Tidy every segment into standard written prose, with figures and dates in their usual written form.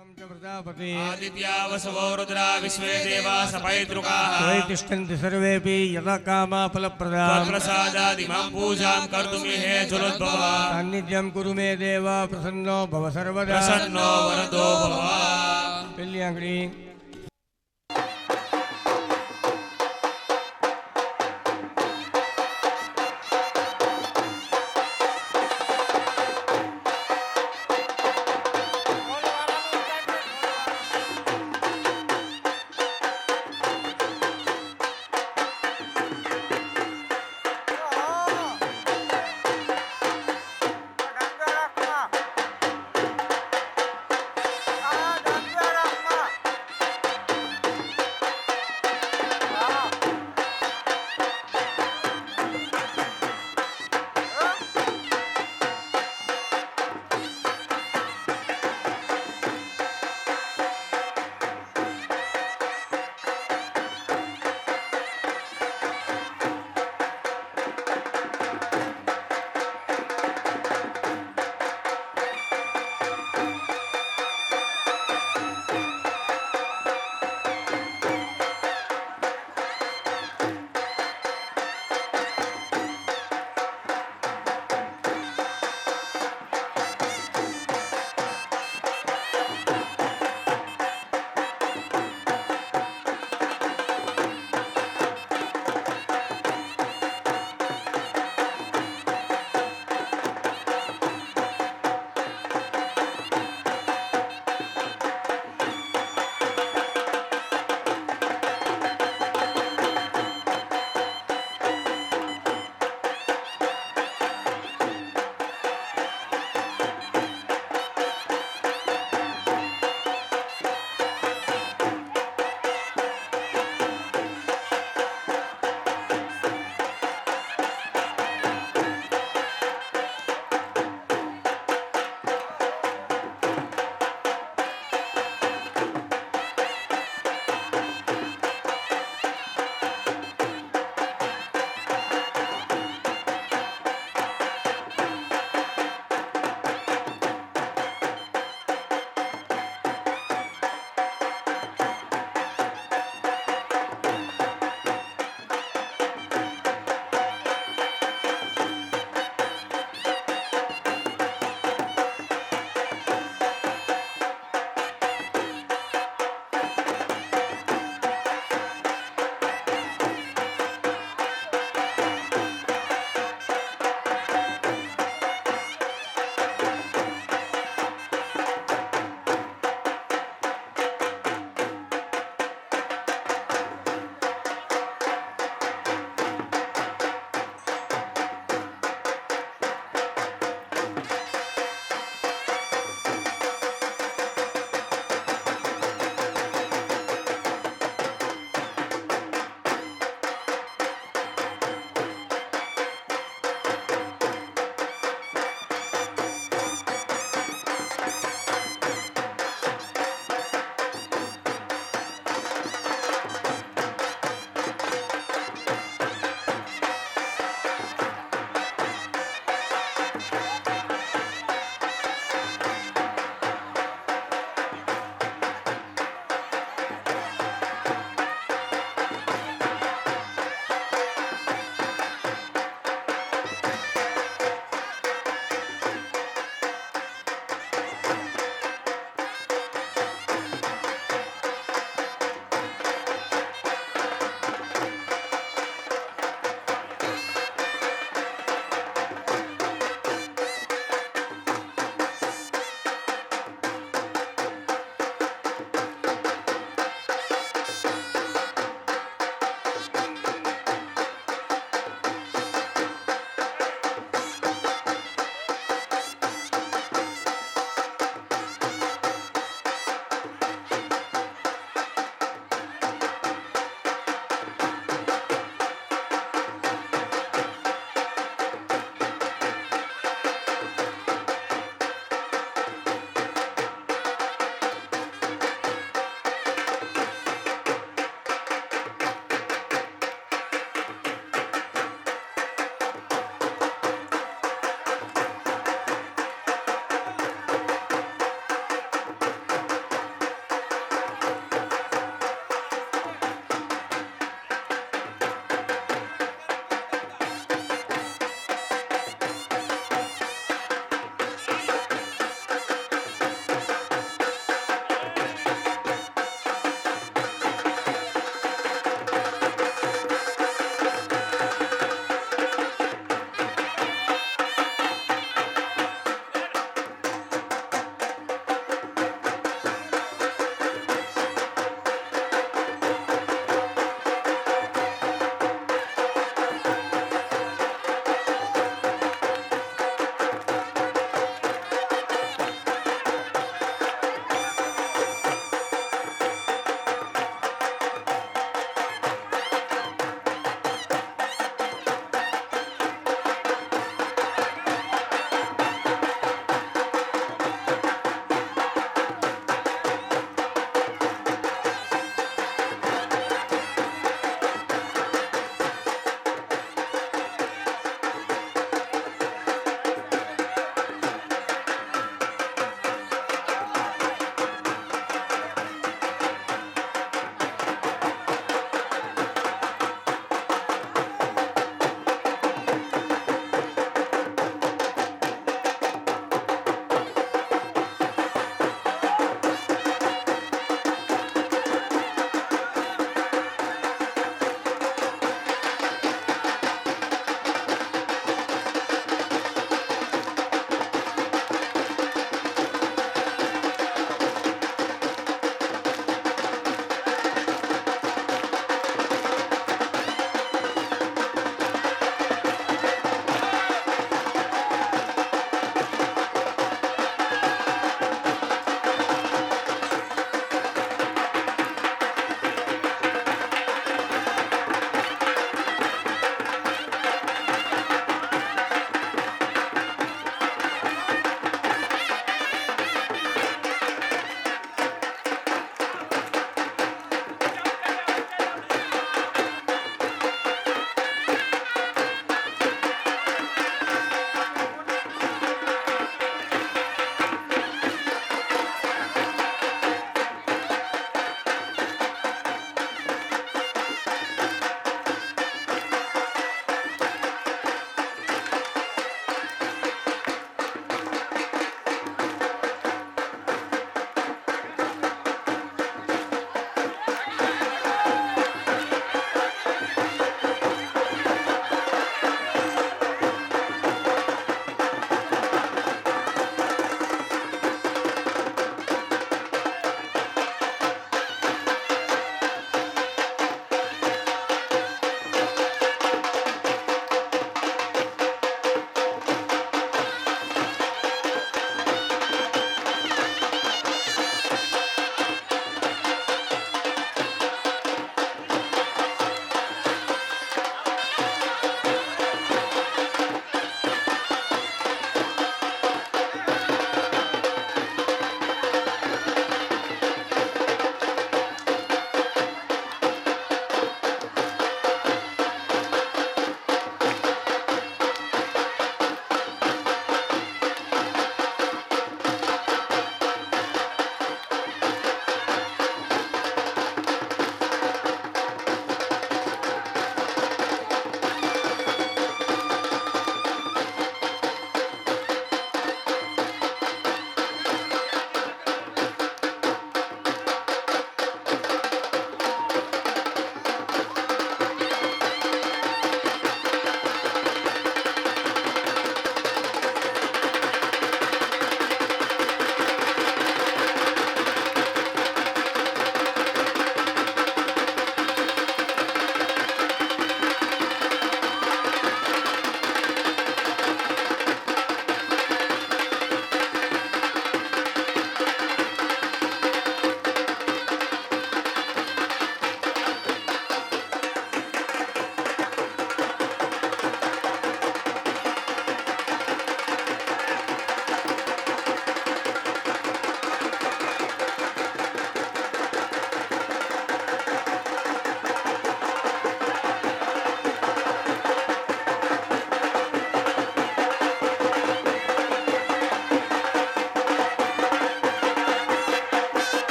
प्रजापति आदित्या वसवो रुद्रा विश्वे देवा सपैतृकाः त्वयि तिष्ठन्ति सर्वेऽपि यथा कामा फलप्रदाम् प्रसादादिमां पूजां कर्तुमिहे जुलोद्भव सान्निध्यं कुरु मे देव प्रसन्नो भव सर्वदा प्रसन्नो वरदो भव पिल्यांगड़ी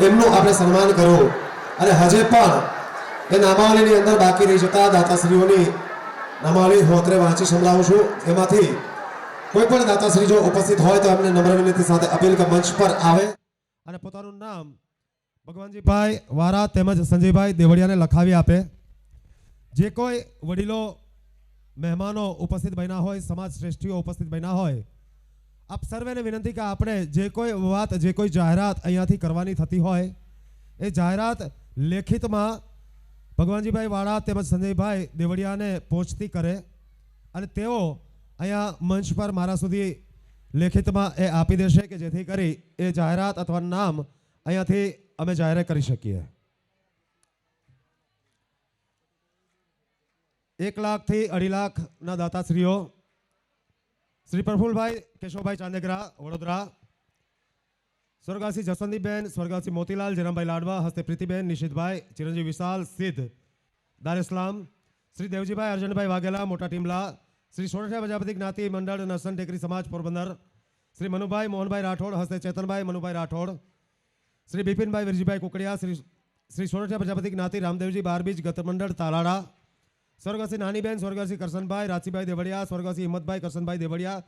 એમનું આપણે સન્માન કરવું અને હજે પણ એ નામાવલીની અંદર બાકી રહી જતા દાતાશ્રીઓની નામાવલી હું અત્રે વાંચી સંભળાવું છું. એમાંથી કોઈ પણ દાતાશ્રી જો ઉપસ્થિત હોય તો એમને નમ્ર વિનંતી સાથે અપીલ કે મંચ પર આવે અને પોતાનું નામ ભગવાનજીભાઈ વારા તેમજ સંજયભાઈ દેવડિયાને લખાવી આપે. જે કોઈ વડીલો મહેમાનો ઉપસ્થિત બન્યા હોય, સમાજ શ્રેષ્ઠીઓ ઉપસ્થિત બન્યા હોય, આપ સર્વેને વિનંતી કે આપણે જે કોઈ વાત, જે કોઈ જાહેરાત અહીંયાથી કરવાની થતી હોય એ જાહેરાત લેખિતમાં ભગવાનજીભાઈ વાળા તેમજ સંજયભાઈ દેવડિયાને પહોંચતી કરે અને તેઓ અહીંયા મંચ પર મારા સુધી લેખિતમાં એ આપી દેશે કે જેથી કરી એ જાહેરાત અથવા નામ અહીંયાથી અમે જાહેર કરી શકીએ. 1 લાખથી 2.5 લાખના દાતાશ્રીઓ શ્રી પ્રફુલભાઈ કેશવભાઈ ચાંદેગરા વડોદરા, સ્વર્ગવાસી જસવંતીબેન, સ્વર્ગવાસી મોતીલાલ જયરામભાઈ લાડવા, હસ્તે પ્રીતિબેન, નિશિતભાઈ, ચિરંજીવ વિશાલ સિદ્ધ દાર ઇસ્લામ, શ્રી દેવજીભાઈ અર્જનભાઈ વાઘેલા મોટા ટીમલા, શ્રી સોરઠિયા પ્રજાપતિ જ્ઞાતિ મંડળ નરસન ટેકરી સમાજ પોરબંદર, શ્રી મનુભાઈ મોહનભાઈ રાઠોડ, હસ્તે ચેતનભાઈ મનુભાઈ રાઠોડ, શ્રી બિપિનભાઈ વિરજીભાઈ કુકડિયા, શ્રી સોરઠિયા પ્રજાપતિ જ્ઞાતિ રામદેવજી બારબીજ ગત મંડળ તાલાડા, સ્વર્ગવાસી નાનીબેન, સ્વર્ગવાસી કરશનભાઈ રાસીભાઈ દેવડિયા, સ્વર્ગવાસી હિંમતભાઈ કરશનભાઈ દેવડિયા,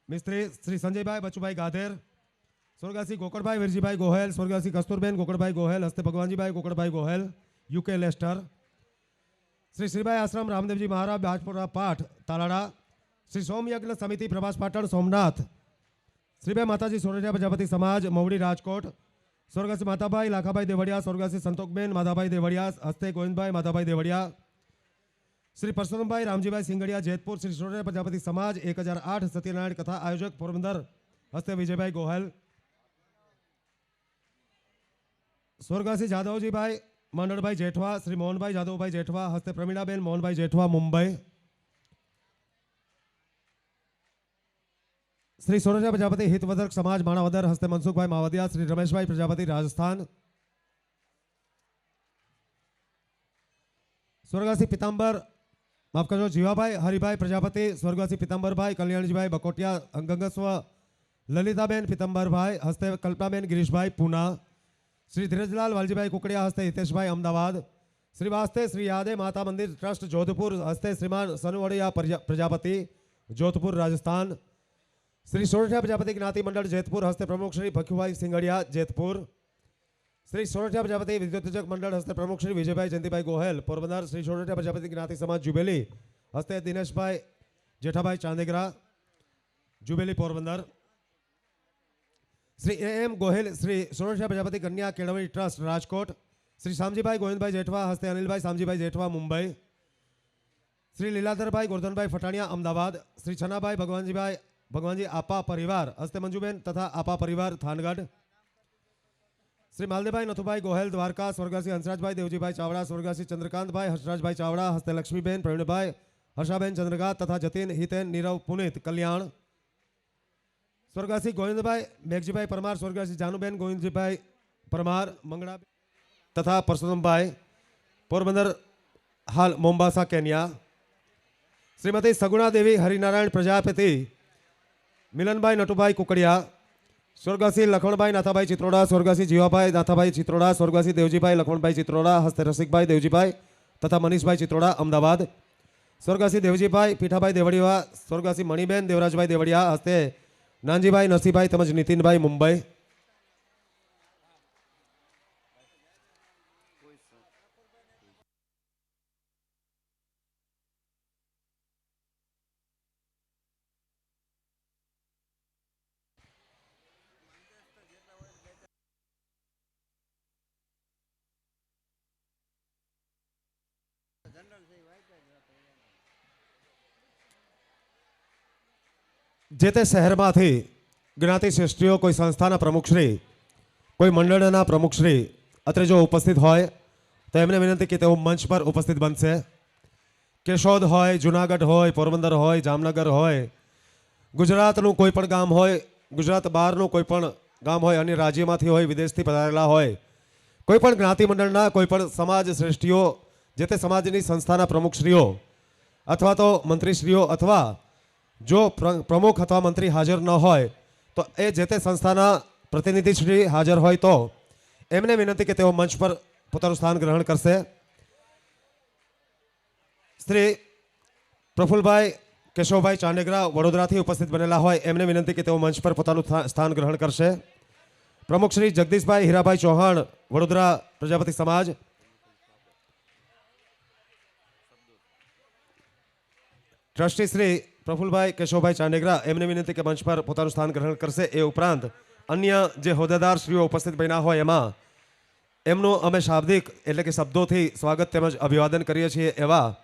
મિસ્ત્રી શ્રી સંજયભાઈ બચુભાઈ ગાધેર, સ્વર્ગવાસી ગોકળભાઈ વિરજીભાઈ ગોહેલ, સ્વર્ગવાસી કસ્તુરબેન ગોકળભાઈ ગોહેલ, હસ્તે ભગવાનજીભાઈ ગોકળભાઈ ગોહેલ યુકે લેસ્ટર, શ્રી શ્રીભાઈ આશ્રમ રામદેવજી મહારાજ બાજપુરા પાઠ તાલાડા, શ્રી સોમયજ્ઞ સમિતિ પ્રભાસ પાટણ સોમનાથ, શ્રીભાઈ માતાજી સોરઠિયા પ્રજાપતિ સમાજ મવડી રાજકોટ, સ્વર્ગવાસી માતાભાઈ લાખાભાઈ દેવડિયા, સ્વર્ગવાસી સંતોકબેન માધાભાઈ દેવડિયા, હસ્તે ગોવિંદભાઈ માધાભાઈ દેવડિયા, શ્રી પરસોત્તમભાઈ રામજીભાઈ સિંગડિયા જેતપુર, શ્રી સોરઠિયા પ્રજાપતિ સમાજ 1008 સત્યનારાયણ કથા આયોજક પોરબંદર, હસ્તે વિજયભાઈ ગોહેલ, સ્વર્ગવાસી જાદવજીભાઈ મંડળભાઈ જેઠવા, શ્રી મોહનભાઈ જાદવભાઈ જેઠવા, હસ્તે પ્રમીણાબેન મોહનભાઈ જેઠવા મુંબઈ, શ્રી સોરઠિયા પ્રજાપતિ હિતવર્ધક સમાજ માણાવદર, હસ્તે મનસુખભાઈ માવદિયા, શ્રી રમેશભાઈ પ્રજાપતિ રાજસ્થાન, સ્વર્ગવાસી પિતાંબર માફ કરજો જીવાભાઈ હરિભાઈ પ્રજાપતિ, સ્વર્ગવાસી પિતાંબરભાઈ કલ્યાણજીભાઈ બકોટિયા ગંગસ્વ, લલિતાબેન પિતાંબરભાઈ, હસ્તે કલ્પનાબેન ગિરીશભાઈ પૂના, શ્રી ધીરજલાલ વાલજીભાઈ કુકડિયા, હસ્તે હિતેશભાઈ અમદાવાદ, શ્રી વાસ્તે શ્રી યાદે માતા મંદિર ટ્રસ્ટ જોધપુર, હસ્તે શ્રીમાન સનવડિયા પ્રજાપતિ જોધપુર રાજસ્થાન, શ્રી સોરઠિયા પ્રજાપતિ જ્ઞાતિ મંડળ જેતપુર, હસ્તે પ્રમુખ શ્રી ભખુભાઈ સિંગડિયા જેતપુર, શ્રી સોરઠિયા પ્રજાપતિ વિદ્યુતજક મંડળ, હસ્તે પ્રમુખ શ્રી વિજયભાઈ જયંતિભાઈ ગોહેલ પોરબંદર, શ્રી સોરઠિયા પ્રજાપતિ જ્ઞાતિ સમાજ જુબેલી, હસ્તે દિનેશભાઈ જેઠાભાઈ ચાંદેગરા જુબેલી પોરબંદર, શ્રી એમ ગોહેલ, શ્રી સોરઠિયા પ્રજાપતિ કન્યા કેળવણી ટ્રસ્ટ રાજકોટ, શ્રી શામજીભાઈ ગોવિંદભાઈ જેઠવા, હસ્તે અનિલભાઈ શામજીભાઈ જેઠવા મુંબઈ, શ્રી લીલાધરભાઈ ગોરધનભાઈ ફટાણિયા અમદાવાદ, શ્રી છનાભાઈ ભગવાનજી આપા પરિવાર, હસ્તે મંજુબેન તથા આપા પરિવાર થાનગઢ, શ્રી માલદેભાઈ નથુભાઈ ગોહેલ દ્વારકા, સ્વર્ગવાસી હંસરાજભાઈ દેવજીભાઈ ચાવડા, સ્વર્ગવાસી ચંદ્રકાંતભાઈ હર્ષરાજભાઈ ચાવડા, હસ્તે લક્ષ્મીબેન પ્રવીણભાઈ હર્ષાબેન ચંદ્રકાંત તથા જતીન હિતેન નીરવ પુનિત કલ્યાણ, સ્વર્ગવાસી ગોવિંદભાઈ મેઘજીભાઈ પરમાર, સ્વર્ગવાસી જાનુબેન ગોવિંદજીભાઈ પરમાર મંગળા તથા પરસોત્તમભાઈ પોરબંદર હાલ મોમ્બાસા કેન્યા, શ્રીમતી સગુણા દેવી હરિનારાયણ પ્રજાપતિ, મિલનભાઈ નટુભાઈ કુકડિયા, સ્વર્ગવાસી લખણભાઈ નાથાભાઈ ચિત્રોડા, સ્વર્ગવાસી જીવાભાઈ નાથાભાઈ ચિત્રોડા, સ્વર્ગવાસી દેવજીભાઈ લખણભાઈ ચિત્રોડા, હસ્તે રસિકભાઈ દેવજીભાઈ તથા મનીષભાઈ ચિત્રોડા અમદાવાદ, સ્વર્ગવાસી દેવજીભાઈ પીઠાભાઈ દેવડિયા, સ્વર્ગવાસી મણિબેન દેવરાજભાઈ દેવડિયા, હસ્તે નાનજીભાઈ નરસિંહભાઈ તેમજ નીતિનભાઈ મુંબઈ, જે તે શહેરમાંથી જ્ઞાતિ શ્રેષ્ઠીઓ, કોઈ સંસ્થાના પ્રમુખશ્રી, કોઈ મંડળના પ્રમુખશ્રી અત્રે જો ઉપસ્થિત હોય તો એમને વિનંતી કે તેઓ મંચ પર ઉપસ્થિત બનશે. કેશોદ હોય, જુનાગઢ હોય, પોરબંદર હોય, જામનગર હોય, ગુજરાતનું કોઈ પણ ગામ હોય, ગુજરાત બહારનું કોઈ પણ ગામ હોય, અન્ય રાજ્યમાંથી હોય, વિદેશથી પધારેલા હોય, કોઈ પણ જ્ઞાતિ મંડળના કોઈ પણ સમાજ શ્રેષ્ઠીઓ, જે તે સમાજની સંસ્થાના પ્રમુખશ્રીઓ અથવા તો મંત્રીશ્રીઓ, અથવા જો પ્રમુખ અથવા મંત્રી હાજર ન હોય તો એ જે તે સંસ્થાના પ્રતિનિધિશ્રી હાજર હોય તો એમને વિનંતી કે તેઓ મંચ પર પોતાનું સ્થાન ગ્રહણ કરશે. શ્રી પ્રફુલભાઈ કેશવભાઈ ચાંડેગરા વડોદરાથી ઉપસ્થિત બનેલા હોય એમને વિનંતી કે તેઓ મંચ પર પોતાનું સ્થાન ગ્રહણ કરશે. પ્રમુખ શ્રી જગદીશભાઈ હીરાભાઈ ચૌહાણ વડોદરા પ્રજાપતિ સમાજ, ટ્રસ્ટી શ્રી પ્રફુલભાઈ કેશવભાઈ ચાંડેગરા એમને વિનંતી કે મંચ પર પોતાનું સ્થાન ગ્રહણ કરશે. એ ઉપરાંત અન્ય જે હોદ્દેદાર શ્રીઓ ઉપસ્થિત બન્યા હોય એમાં એમનું અમે શાબ્દિક એટલે કે શબ્દોથી સ્વાગત તેમજ અભિવાદન કરીએ છીએ એવા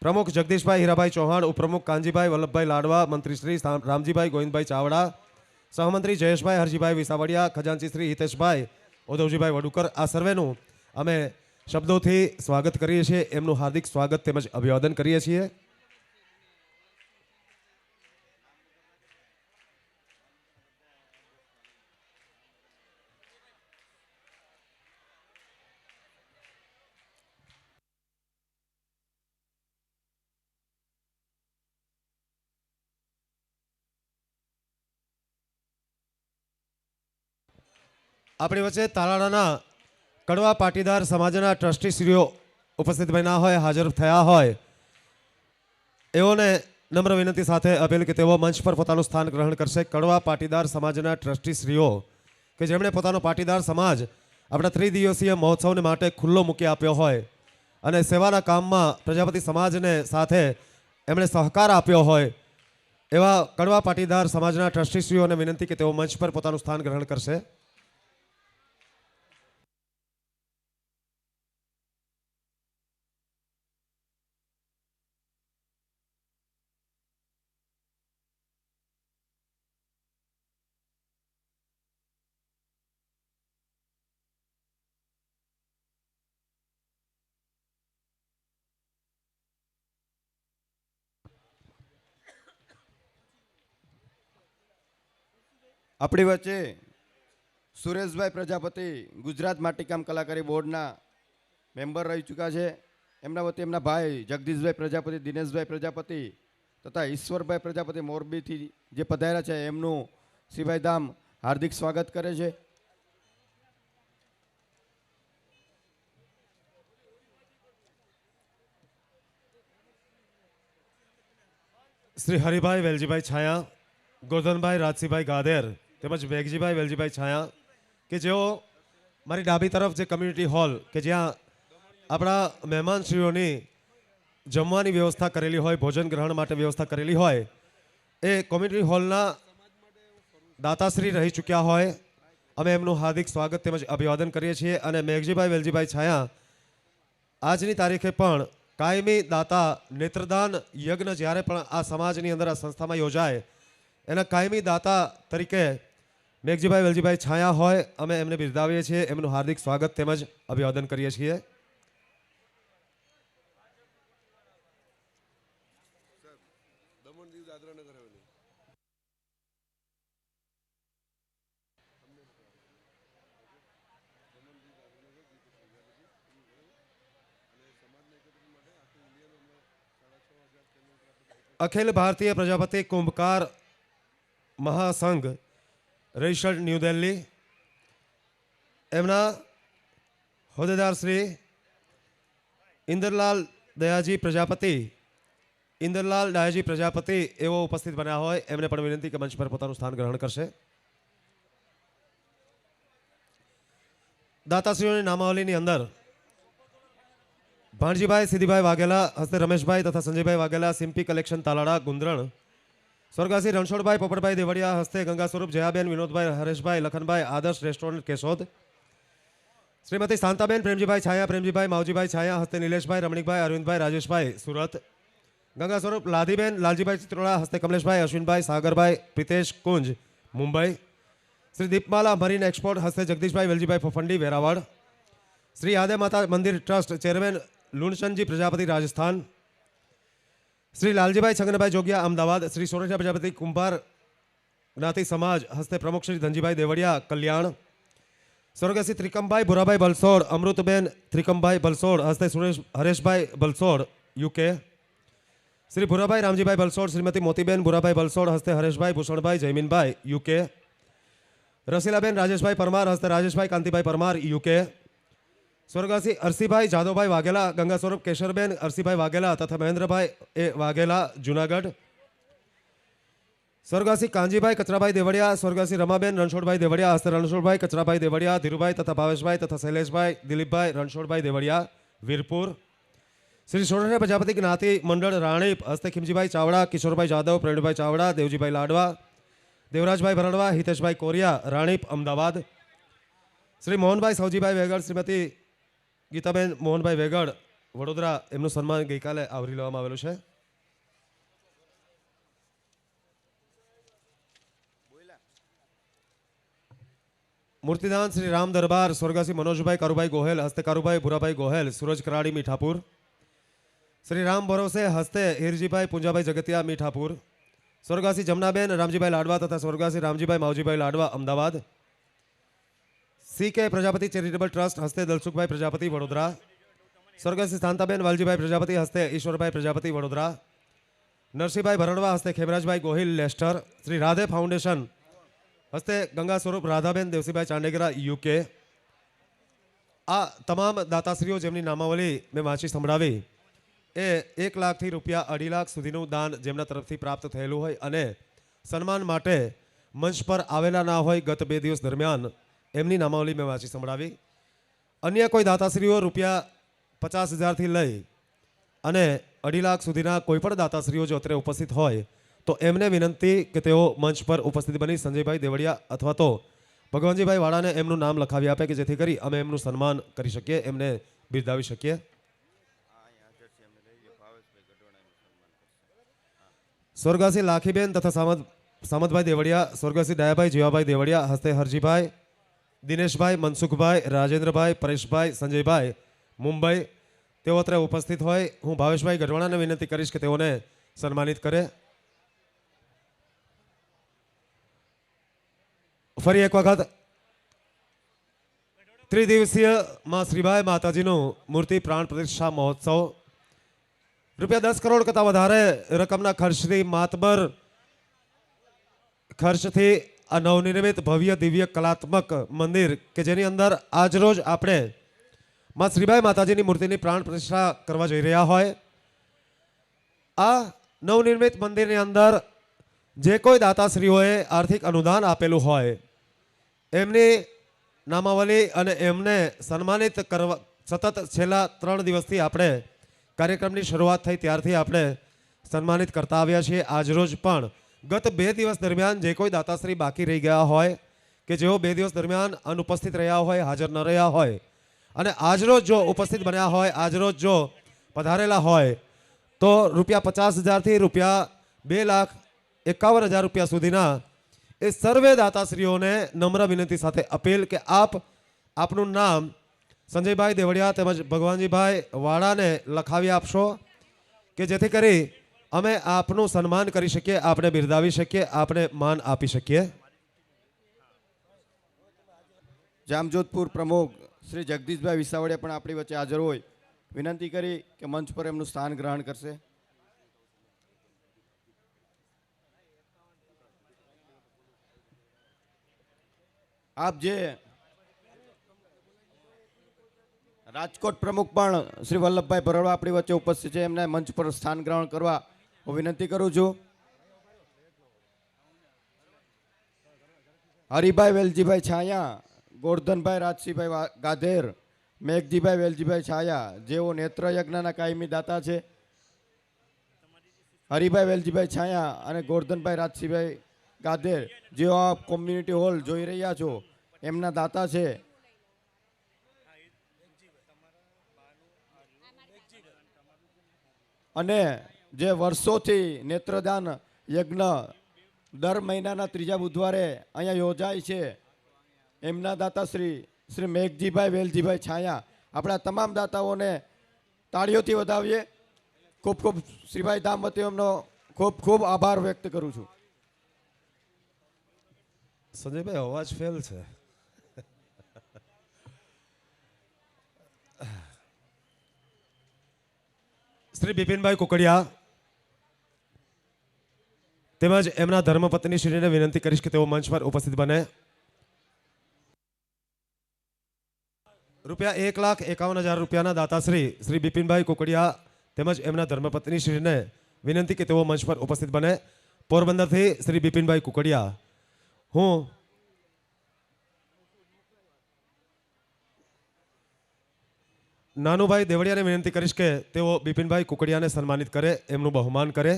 પ્રમુખ જગદીશભાઈ હીરાભાઈ ચૌહાણ, ઉપપ્રમુખ કાનજીભાઈ વલ્લભભાઈ લાડવા, મંત્રી શ્રી રામજીભાઈ ગોવિંદભાઈ ચાવડા, સહમંત્રી જયેશભાઈ હરજીભાઈ વિસાવડિયા, ખજાનચી શ્રી હિતેશભાઈ ઉદ્ધવજીભાઈ વડુકર, આ સર્વેનું અમે શબ્દોથી સ્વાગત કરીએ છીએ. એમનું હાર્દિક સ્વાગત તેમજ અભિવાદન કરીએ છીએ. આપણી વચ્ચે તાલાળાના કડવા પાટીદાર સમાજના ટ્રસ્ટીશ્રીઓ ઉપસ્થિત બન્યા હોય, હાજર થયા હોય એઓને નમ્ર વિનંતી સાથે અપીલ કે તેઓ મંચ પર પોતાનું સ્થાન ગ્રહણ કરશે. કડવા પાટીદાર સમાજના ટ્રસ્ટીશ્રીઓ કે જેમણે પોતાનો પાટીદાર સમાજ આપણા ત્રિદિવસીય મહોત્સવને માટે ખુલ્લો મૂકી આપ્યો હોય અને સેવાના કામમાં પ્રજાપતિ સમાજને સાથે એમણે સહકાર આપ્યો હોય એવા કડવા પાટીદાર સમાજના ટ્રસ્ટીશ્રીઓને વિનંતી કે તેઓ મંચ પર પોતાનું સ્થાન ગ્રહણ કરશે. આપણી વચ્ચે સુરેશભાઈ પ્રજાપતિ ગુજરાત માટીકામ કલાકારી બોર્ડના મેમ્બર રહી ચૂક્યા છે. એમના વતી એમના ભાઈ જગદીશભાઈ પ્રજાપતિ, દિનેશભાઈ પ્રજાપતિ તથા ઈશ્વરભાઈ પ્રજાપતિ મોરબીથી જે પધાર્યા છે એમનું શ્રીભાઈ ધામ હાર્દિક સ્વાગત કરે છે. શ્રી હરિભાઈ વેલજીભાઈ છાયા, ગોરધનભાઈ રાજસિંહભાઈ ગાદેર તેમજ વેગજીભાઈ વેલજીભાઈ છાયા કે જેઓ મારી ડાબી તરફ જે કમ્યુનિટી હોલ કે જ્યાં આપણા મહેમાનશ્રીઓની જમવાની વ્યવસ્થા કરેલી હોય, ભોજન ગ્રહણ માટે વ્યવસ્થા કરેલી હોય, એ કોમ્યુનિટી હોલના દાતાશ્રી રહી ચૂક્યા હોય. અમે એમનું હાર્દિક સ્વાગત તેમજ અભિવાદન કરીએ છીએ. અને મેઘજીભાઈ વેલજીભાઈ છાયા આજની તારીખે પણ કાયમી દાતા નેત્રદાન યજ્ઞ જ્યારે પણ આ સમાજની અંદર આ સંસ્થામાં યોજાય એના કાયમી દાતા તરીકે મેઘજીભાઈ વેલજીભાઈ છાયા હોય. અમે એમને બિરદાવીએ છીએ. એમનું હાર્દિક સ્વાગત તેમજ અભિવાદન કરીએ છીએ. અખિલ ભારતીય પ્રજાપતિ કુંભકાર મહાસંઘ રૈશડ ન્યૂ દિલ્હી, એમના હોદ્દેદાર શ્રી ઇન્દરલાલ દયાજી પ્રજાપતિ એવો ઉપસ્થિત બન્યા હોય એમને પણ વિનંતી કે મંચ પર પોતાનું સ્થાન ગ્રહણ કરશે. દાતાશ્રીઓની નામાવલીની અંદર ભાણજીભાઈ સિદ્ધિભાઈ વાઘેલા હસ્તે રમેશભાઈ તથા સંજયભાઈ વાઘેલા, સિમ્પી કલેક્શન તાલાળા ગુંદરણ, સ્વર્ગવાસી રણછોડભાઈ પોપટભાઈ દેવડિયા હસ્તે ગંગા સ્વરૂપ જયાબેન, વિનોદભાઈ હરેશભાઈ લખનભાઈ આદર્શ રેસ્ટોરન્ટ કેશોદ, શ્રીમતી શાંતાબેન પ્રેમજીભાઈ છાયા, પ્રેમજીભાઈ માવજીભાઈ છાયા હસ્તે નિલેશભાઈ, રમણીકભાઈ, અરવિંદભાઈ, રાજેશભાઈ સુરત, ગંગા સ્વરૂપ લાધીબેન લાલજીભાઈ ચિત્રોડા હસ્તે કમલેશભાઈ, અશ્વિનભાઈ, સાગરભાઈ, પ્રિતેશ કુંજ મુંબઈ, શ્રી દીપમાલા મરીન એક્સપોર્ટ હસ્તે જગદીશભાઈ વેલજીભાઈ ફફંડી વેરાવળ, શ્રી આદે માતા મંદિર ટ્રસ્ટ ચેરમેન લુણચંદજી પ્રજાપતિ રાજસ્થાન, શ્રી લાલજીભાઈ છગનભાઈ જોગિયા અમદાવાદ, શ્રી સોરઠિયા પ્રજાપતિ કુંભાર જ્ઞાતિ સમાજ હસ્તે પ્રમુખ શ્રી ધનજીભાઈ દેવડિયા કલ્યાણ, સ્વર્ગસ્થ ત્રિકમભાઈ ભુરાભાઈ બલસોડ, અમૃતબેન ત્રિકમભાઈ બલસોડ હસ્તે હરેશભાઈ બલસોડ યુકે, શ્રી ભુરાભાઈ રામજીભાઈ બલસોડ, શ્રીમતી મોતીબેન ભુરાભાઈ બલસોડ હસ્તે હરેશભાઈ ભૂષણભાઈ જયમીનભાઈ યુકે, રસીલાબેન રાજેશભાઈ પરમાર હસ્તે રાજેશભાઈ કાંતિભાઈ પરમાર યુકે, સ્વર્ગવાસી અરસીભાઈ જાદવભાઈ વાઘેલા ગંગા સ્વરૂપ કેશરબેન અરસીભાઈ વાઘેલા તથા મહેન્દ્રભાઈ એ વાઘેલા જુનાગઢ, સ્વર્ગવાસી કાંજીભાઈ કચરાભાઈ દેવડિયા, સ્વર્ગવાસી રમાબેન રણછોડભાઈ દેવડિયા હસ્તે રણછોડભાઈ કચરાભાઈ દેવડિયા, ધીરુભાઈ તથા ભાવેશભાઈ તથા શૈલેષભાઈ દિલીપભાઈ રણછોડભાઈ દેવડિયા વીરપુર, શ્રી સોરઠિયા પ્રજાપતિ જ્ઞાતિ મંડળ રાણીપ હસ્તે ખીમજીભાઈ ચાવડા, કિશોરભાઈ જાદવ, પ્રવીણભાઈ ચાવડા, દેવજીભાઈ લાડવા, દેવરાજભાઈ ભરણવા, હિતેશભાઈ કોરિયા રાણીપ અમદાવાદ, શ્રી મોહનભાઈ સૌજીભાઈ વેગડ, શ્રીમતી ગીતાબેન મોહનભાઈ વેગડ વડોદરા, એમનું સન્માન ગઈકાલે આવરી લેવામાં આવેલું છે. મૂર્તિદાન શ્રી રામ દરબાર સ્વર્ગવાસી મનોજભાઈ કારુભાઈ ગોહેલ હસ્તે કારુભાઈ ભુરાભાઈ ગોહેલ સૂરજ કરાડી મીઠાપુર, શ્રી રામ ભરોસે હસ્તે હિરજીભાઈ પુંજાભાઈ જગતિયા મીઠાપુર, સ્વર્ગવાસી જમનાબેન રામજીભાઈ લાડવા તથા સ્વર્ગવાસી રામજીભાઈ માવજીભાઈ લાડવા Ahmedabad, CK Prajapati charitable trust હસ્તે દલસુખભાઈ પ્રજાપતિ વડોદરા, સ્વર્ગવાસી શાંતાબેન વાલજીભાઈ પ્રજાપતિ હસ્તે ઈશ્વરભાઈ પ્રજાપતિ વડોદરા, નરસિંહભાઈ ભરણવા હસ્તે ખેમરાજભાઈ ગોહિલ લેસ્ટર, શ્રી રાધે ફાઉન્ડેશન હસ્તે ગંગા સ્વરૂપ રાધાબેન દેવસીભાઈ ચાંડેગરા યુકે. આ તમામ દાતાશ્રીઓ જેમની નામાવલી મેં વાંચી સંભળાવી એ 1 લાખથી રૂપિયા 2.5 લાખ સુધીનું દાન જેમના તરફથી પ્રાપ્ત થયેલું હોય અને સન્માન માટે મંચ પર આવેલા ના હોય ગત 2 દિવસ દરમિયાન એમની નામાવલી મેં વાંચી સંભળાવી. અન્ય કોઈ દાતાશ્રીઓ રૂપિયા 50,000થી લઈ અને 2.5 લાખ સુધીના કોઈ પણ દાતાશ્રીઓ જો અત્યારે ઉપસ્થિત હોય તો એમને વિનંતી કે તેઓ મંચ પર ઉપસ્થિત બની સંજયભાઈ દેવડિયા અથવા તો ભગવાનજીભાઈ વાળાને એમનું નામ લખાવી આપે કે જેથી કરી અમે એમનું સન્માન કરી શકીએ, એમને બિરદાવી શકીએ. સ્વર્ગવાસી લાખીબેન તથા સામતભાઈ દેવડિયા, સ્વર્ગવાસી દયાભાઈ જીવાભાઈ દેવડિયા હસ્તે હરજીભાઈ, દિનેશભાઈ, મનસુખભાઈ, રાજેન્દ્રભાઈ, પરેશભાઈ, સંજયભાઈ મુંબઈ, તેઓ અત્યારે ઉપસ્થિત હોય. હું ભાવેશભાઈ ગઢવાણાને વિનંતી કરીશ કે તેઓને સન્માનિત કરે. ફરી એક વખત ત્રિદિવસીય માં શ્રીબાઈ માતાજીનું મૂર્તિ પ્રાણ પ્રતિષ્ઠા મહોત્સવ રૂપિયા 10 કરોડ કરતાં વધારે રકમના ખર્ચથી માતબર ખર્ચથી આ નવનિર્મિત ભવ્ય દિવ્ય કલાત્મક મંદિર કે જેની અંદર આજરોજ આપણે માં શ્રીબાઈ માતાજીની મૂર્તિની પ્રાણ પ્રતિષ્ઠા કરવા જઈ રહ્યા હોય. આ નવનિર્મિત મંદિરની અંદર જે કોઈ દાતાશ્રીઓએ આર્થિક અનુદાન આપેલું હોય એમની નામાવલી અને એમને સન્માનિત કરવા સતત છેલ્લા 3 દિવસથી આપણે કાર્યક્રમની શરૂઆત થઈ ત્યારથી આપણે સન્માનિત કરતા આવ્યા છીએ. આજરોજ પણ ગત 2 દિવસ દરમિયાન જે કોઈ દાતાશ્રી બાકી રહી ગયા હોય કે જેઓ 2 દિવસ દરમિયાન અનુપસ્થિત રહ્યા હોય, હાજર ન રહ્યા હોય અને આજરોજ જો ઉપસ્થિત બન્યા હોય, આજરોજ જો પધારેલા હોય તો રૂપિયા 50,000થી રૂપિયા 2,51,000 રૂપિયા સુધીના એ સર્વે દાતાશ્રીઓને નમ્ર વિનંતી સાથે અપીલ કે આપનું નામ સંજયભાઈ દેવડિયા તેમજ ભગવાનજીભાઈ વાળાને લખાવી આપશો કે જેથી કરી અમે આપનું સન્માન કરી શકીએ, આપણે બિરદાવી શકીએ, આપણે માન આપી શકીએ. જામજોધપુર પ્રમુખ શ્રી જગદીશભાઈ વિસાવડિયા પણ આપણી વચ્ચે હાજર હોય. વિનંતી કરી કે મંચ પર એમનું સ્થાન ગ્રહણ કરશે. આપ જે રાજકોટ પ્રમુખ પણ શ્રી વલ્લભભાઈ ભરડવા આપણી વચ્ચે ઉપસ્થિત છે, એમને મંચ પર સ્થાન ગ્રહણ કરવા હું વિનંતી કરું છું. હરિભાઈ વેલજીભાઈ છાયા, ગોરધનભાઈ રાજસિંહભાઈ ગાધેર, મેઘજીભાઈ વેલજીભાઈ છાયા જેઓ નેત્ર યજ્ઞના કાયમી દાતા છે. હરિભાઈ વેલજીભાઈ છાયા અને ગોરધનભાઈ રાજસિંહભાઈ ગાધેર જેઓ આપ કોમ્યુનિટી હોલ જોઈ રહ્યા છો એમના દાતા છે. અને જે વર્ષોથી નેત્રદાન યજ્ઞ દર મહિનાના 3જા બુધવારે અહીંયા યોજાય છે એમના દાતા શ્રી મેઘજીભાઈ વેલજીભાઈ છાયા. આપણા તમામ દાતાઓને તાળીઓથી વધાવીએ. ખૂબ ખૂબ શ્રીભાઈ ધામ વતી એમનો ખૂબ ખૂબ આભાર વ્યક્ત કરું છું. સંજયભાઈ અવાજ ફેલ છે. શ્રી બિપિનભાઈ કુકડિયા તેમજ એમના ધર્મપત્ની શ્રીને વિનંતી કરીશ કે તેઓ મંચ પર ઉપસ્થિત બને. ₹1,51,000 રૂપિયાના દાતાશ્રી શ્રી બિપિનભાઈ કુકડિયા તેમજ એમના ધર્મપત્ની શ્રીને વિનંતી કે તેઓ મંચ પર ઉપસ્થિત બને. પોરબંદરથી શ્રી બિપિનભાઈ કુકડિયા. હું નાનુભાઈ દેવડિયાને વિનંતી કરીશ કે તેઓ બિપિનભાઈ કુકડિયાને સન્માનિત કરે, એમનું બહુમાન કરે.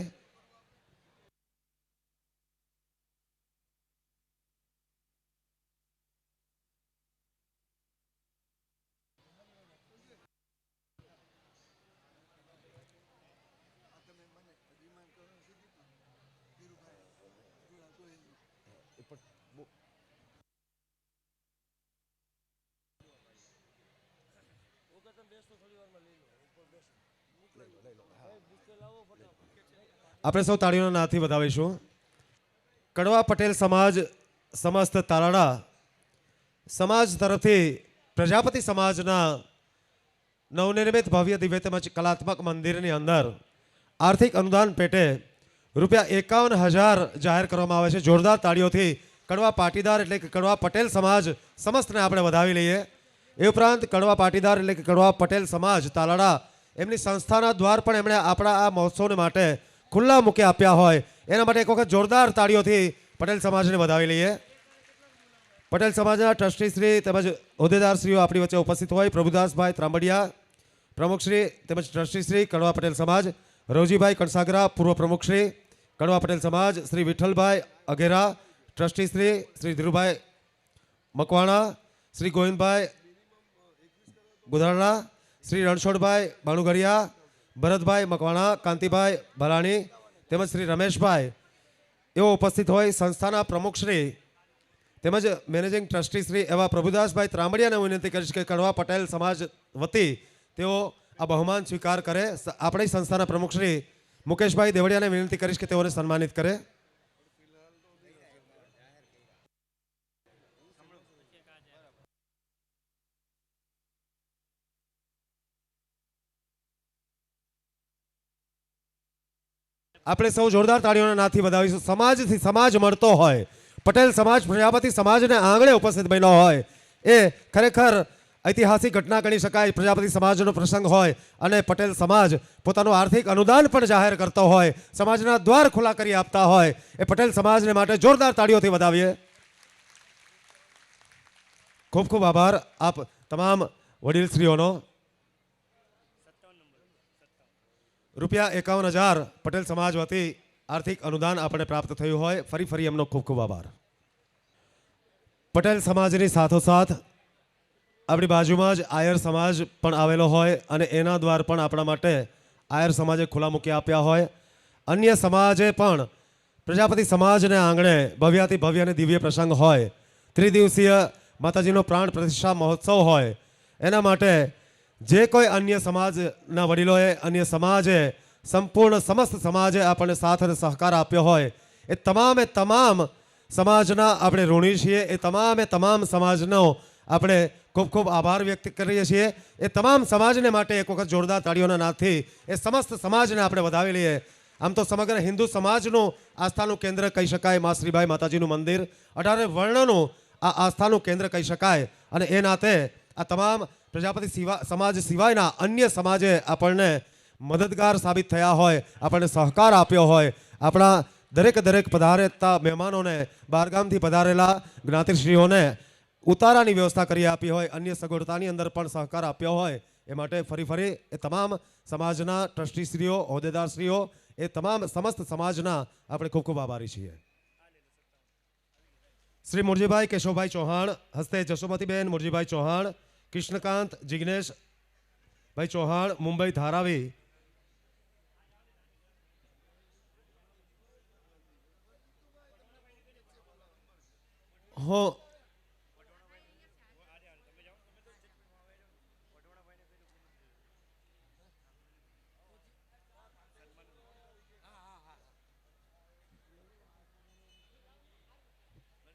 આપણે સૌ તાળીઓના નાદથી વધાવીશું. કડવા પટેલ સમાજ સમસ્ત તાલાળા સમાજ તરફથી પ્રજાપતિ સમાજના નવનિર્મિત ભવ્ય દિવ્ય તેમજ કલાત્મક મંદિરની અંદર આર્થિક અનુદાન પેટે ₹51,000 જાહેર કરવામાં આવે છે. જોરદાર તાળીઓથી કડવા પાટીદાર એટલે કે કડવા પટેલ સમાજ સમસ્તને આપણે વધાવી લઈએ. એ ઉપરાંત કડવા પાટીદાર એટલે કે કડવા પટેલ સમાજ તાલાળા એમની સંસ્થાના દ્વાર પણ એમણે આપણા આ મહોત્સવને માટે ખુલ્લા મૂકે આપ્યા હોય એના માટે એક વખત જોરદાર તાળીઓથી પટેલ સમાજને વધાવી લઈએ. પટેલ સમાજના ટ્રસ્ટીશ્રી તેમજ હોદ્દેદારશ્રીઓ આપણી વચ્ચે ઉપસ્થિત હોય. પ્રભુદાસભાઈ ત્રાંબડિયા પ્રમુખશ્રી તેમજ ટ્રસ્ટીશ્રી કડવા પટેલ સમાજ, રવજીભાઈ કણસાગરા પૂર્વ પ્રમુખશ્રી કડવા પટેલ સમાજ, શ્રી વિઠ્ઠલભાઈ અઘેરા ટ્રસ્ટીશ્રી, શ્રી ધીરુભાઈ મકવાણા, શ્રી ગોવિંદભાઈ ગુધારણા, શ્રી રણછોડભાઈ બાણુગરિયા, ભરતભાઈ મકવાણા, કાંતિભાઈ ભલાણી તેમજ શ્રી રમેશભાઈ એવો ઉપસ્થિત હોય. સંસ્થાના પ્રમુખશ્રી તેમજ મેનેજિંગ ટ્રસ્ટીશ્રી એવા પ્રભુદાસભાઈ ત્રાંબડિયાને વિનંતી કરીશ કે કડવા પટેલ સમાજ વતી તેઓ આ બહુમાન સ્વીકાર કરે. આપણી સંસ્થાના પ્રમુખશ્રી મુકેશભાઈ દેવડિયાને વિનંતી કરીશ કે તેઓને સન્માનિત કરે. આપણે સૌ જોરદાર તાળીઓના નાદથી વધાવીશું. સમાજથી સમાજ મળતો હોય, પટેલ સમાજ પ્રજાપતિ સમાજને આંગણે ઉપસ્થિત બન્યો હોય એ ખરેખર ઐતિહાસિક ઘટના ગણી શકાય. પ્રજાપતિ સમાજનો પ્રસંગ હોય અને પટેલ સમાજ પોતાનું આર્થિક અનુદાન પણ જાહેર કરતો હોય, સમાજના દ્વાર ખુલ્લા કરી આપતા હોય એ પટેલ સમાજને માટે જોરદાર તાળીઓથી વધાવીએ. ખૂબ ખૂબ આભાર આપ તમામ વડીલશ્રીઓનો. ₹51,000 પટેલ સમાજ વતી આર્થિક અનુદાન આપણે પ્રાપ્ત થયું હોય. ફરી એમનો ખૂબ ખૂબ આભાર. પટેલ સમાજની સાથોસાથ આપણી બાજુમાં જ આયર સમાજ પણ આવેલો હોય અને એના દ્વાર પણ આપણા માટે આયર સમાજે ખુલ્લા મૂકી આપ્યા હોય. અન્ય સમાજે પણ પ્રજાપતિ સમાજને આંગણે ભવ્યાતિ ભવ્ય અને દિવ્ય પ્રસંગ હોય, ત્રિદિવસીય માતાજીનો પ્રાણ પ્રતિષ્ઠા મહોત્સવ હોય, એના માટે જે કોઈ અન્ય સમાજના વડીલોએ, અન્ય સમાજે, સંપૂર્ણ સમસ્ત સમાજે આપણને સાથ અને સહકાર આપ્યો હોય એ તમામ સમાજના આપણે ઋણી છીએ. એ તમામ સમાજનો આપણે ખૂબ ખૂબ આભાર વ્યક્ત કરીએ છીએ. એ તમામ સમાજને માટે એક વખત જોરદાર તાળીઓના નાદથી એ સમસ્ત સમાજને આપણે વધાવી લઈએ. આમ તો સમગ્ર હિન્દુ સમાજનું આસ્થાનું કેન્દ્ર કહી શકાય મા શ્રીબાઈ માતાજીનું મંદિર, 18 વર્ણનું આ આસ્થાનું કેન્દ્ર કહી શકાય. અને એ નાતે આ તમામ પ્રજાપતિ સમાજ સિવાયના અન્ય સમાજે આપણને મદદગાર સાબિત થયા હોય, આપણને સહકાર આપ્યો હોય. આપણા દરેક પધારેતા મહેમાનોને, બહારગામથી પધારેલા જ્ઞાતિશ્રીઓને ઉતારાની વ્યવસ્થા કરી આપી હોય, અન્ય સગવડતાની અંદર પણ સહકાર આપ્યો હોય. એ માટે ફરી એ તમામ સમાજના ટ્રસ્ટીશ્રીઓ, હોદ્દેદારશ્રીઓ, એ તમામ સમસ્ત સમાજના આપણે ખૂબ ખૂબ આભારી છીએ. શ્રી મુરજીભાઈ કેશવભાઈ ચૌહાણ હસ્તે જશોમતીબેન મુરજીભાઈ ચૌહાણ, કૃષ્ણકાંત જિગ્નેશ ભાઈ ચૌહાણ, મુંબઈ ધારાવી. હો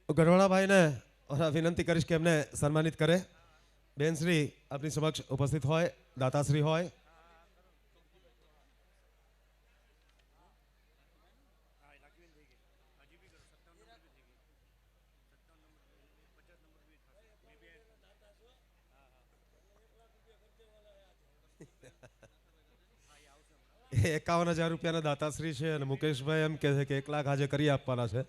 ગઢવાળાભાઈને વિનંતી કરીશ કે એમને સન્માનિત કરે. બેનશ્રી આપની સમક્ષ ઉપસ્થિત હોય, દાતાશ્રી હોય. 51,000 રૂપિયાના દાતાશ્રી છે અને મુકેશભાઈ એમ કહે છે કે 1 લાખ આજે કરી આપવાના છે.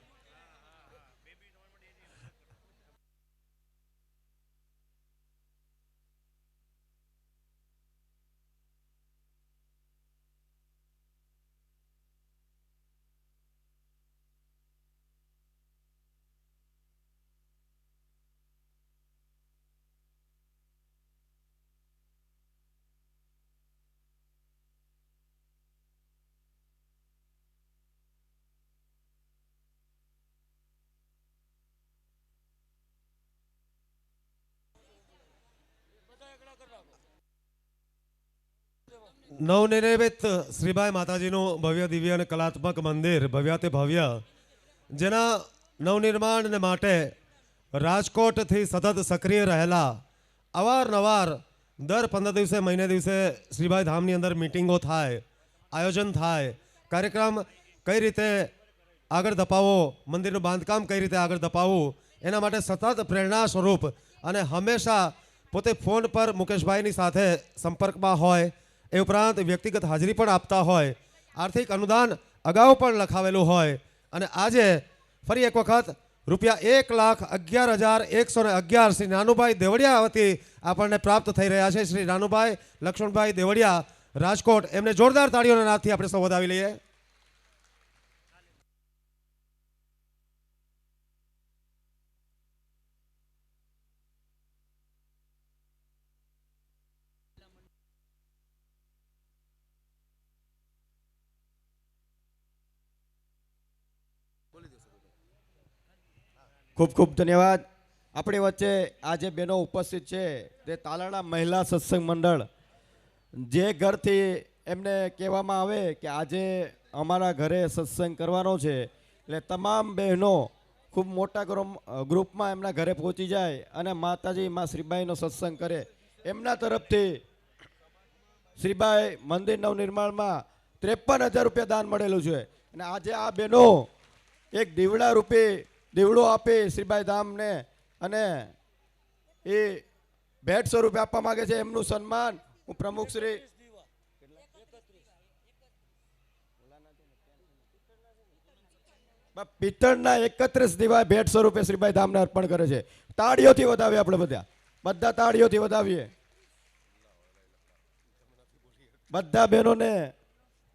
નવનિર્મિત શ્રીબાઈ માતાજીનું ભવ્ય દિવ્ય અને કલાત્મક મંદિર ભવ્યાતે ભવ્ય, જેના નવનિર્માણને માટે રાજકોટથી સતત સક્રિય રહેલા અવારનવાર દર 15 દિવસે મહિને દિવસે શ્રીબાઈ ધામની અંદર મિટિંગો થાય, આયોજન થાય, કાર્યક્રમ કઈ રીતે આગળ ધપાવવો, મંદિરનું બાંધકામ કઈ રીતે આગળ ધપાવવું, એના માટે સતત પ્રેરણા સ્વરૂપ અને હંમેશા પોતે ફોન પર મુકેશભાઈની સાથે સંપર્કમાં હોય, એ ઉપરાંત વ્યક્તિગત હાજરી પણ આપતા હોય, આર્થિક અનુદાન અગાઉ પણ લખાવેલું હોય અને આજે ફરી એક વખત ₹1,11,111 શ્રી નાનુભાઈ દેવડિયા વતી આપણને પ્રાપ્ત થઈ રહ્યા છે. શ્રી નાનુભાઈ લક્ષ્મણભાઈ દેવડિયા રાજકોટ, એમને જોરદાર તાળીઓના નાદથી આપણે સૌ વધાવી લઈએ. ખૂબ ખૂબ ધન્યવાદ. આપણી વચ્ચે આજે બહેનો ઉપસ્થિત છે તે તાલાળા મહિલા સત્સંગ મંડળ, જે ઘરથી એમને કહેવામાં આવે કે આજે અમારા ઘરે સત્સંગ કરવાનો છે, એટલે તમામ બહેનો ખૂબ મોટા ગ્રુપમાં એમના ઘરે પહોંચી જાય અને માતાજી મા શ્રીબાઈનો સત્સંગ કરે. એમના તરફથી શ્રીબાઈ મંદિર નવનિર્માણમાં 53,000 રૂપિયા દાન મળેલું છે અને આજે આ બહેનો એક દીવડા રૂપે દીવડો આપે શ્રીબાઈ ધામને અને એ ભેટ સ્વરૂપે આપવા માંગે છે. એમનું સન્માન હું પ્રમુખ શ્રી પિત્તળના 31 દીવા ભેટ સ્વરૂપે શ્રીબાઈ ધામને અર્પણ કરે છે. તાળીઓથી વધાવીએ, આપણે બધા તાળીઓથી વધાવીએ. બધા બહેનોને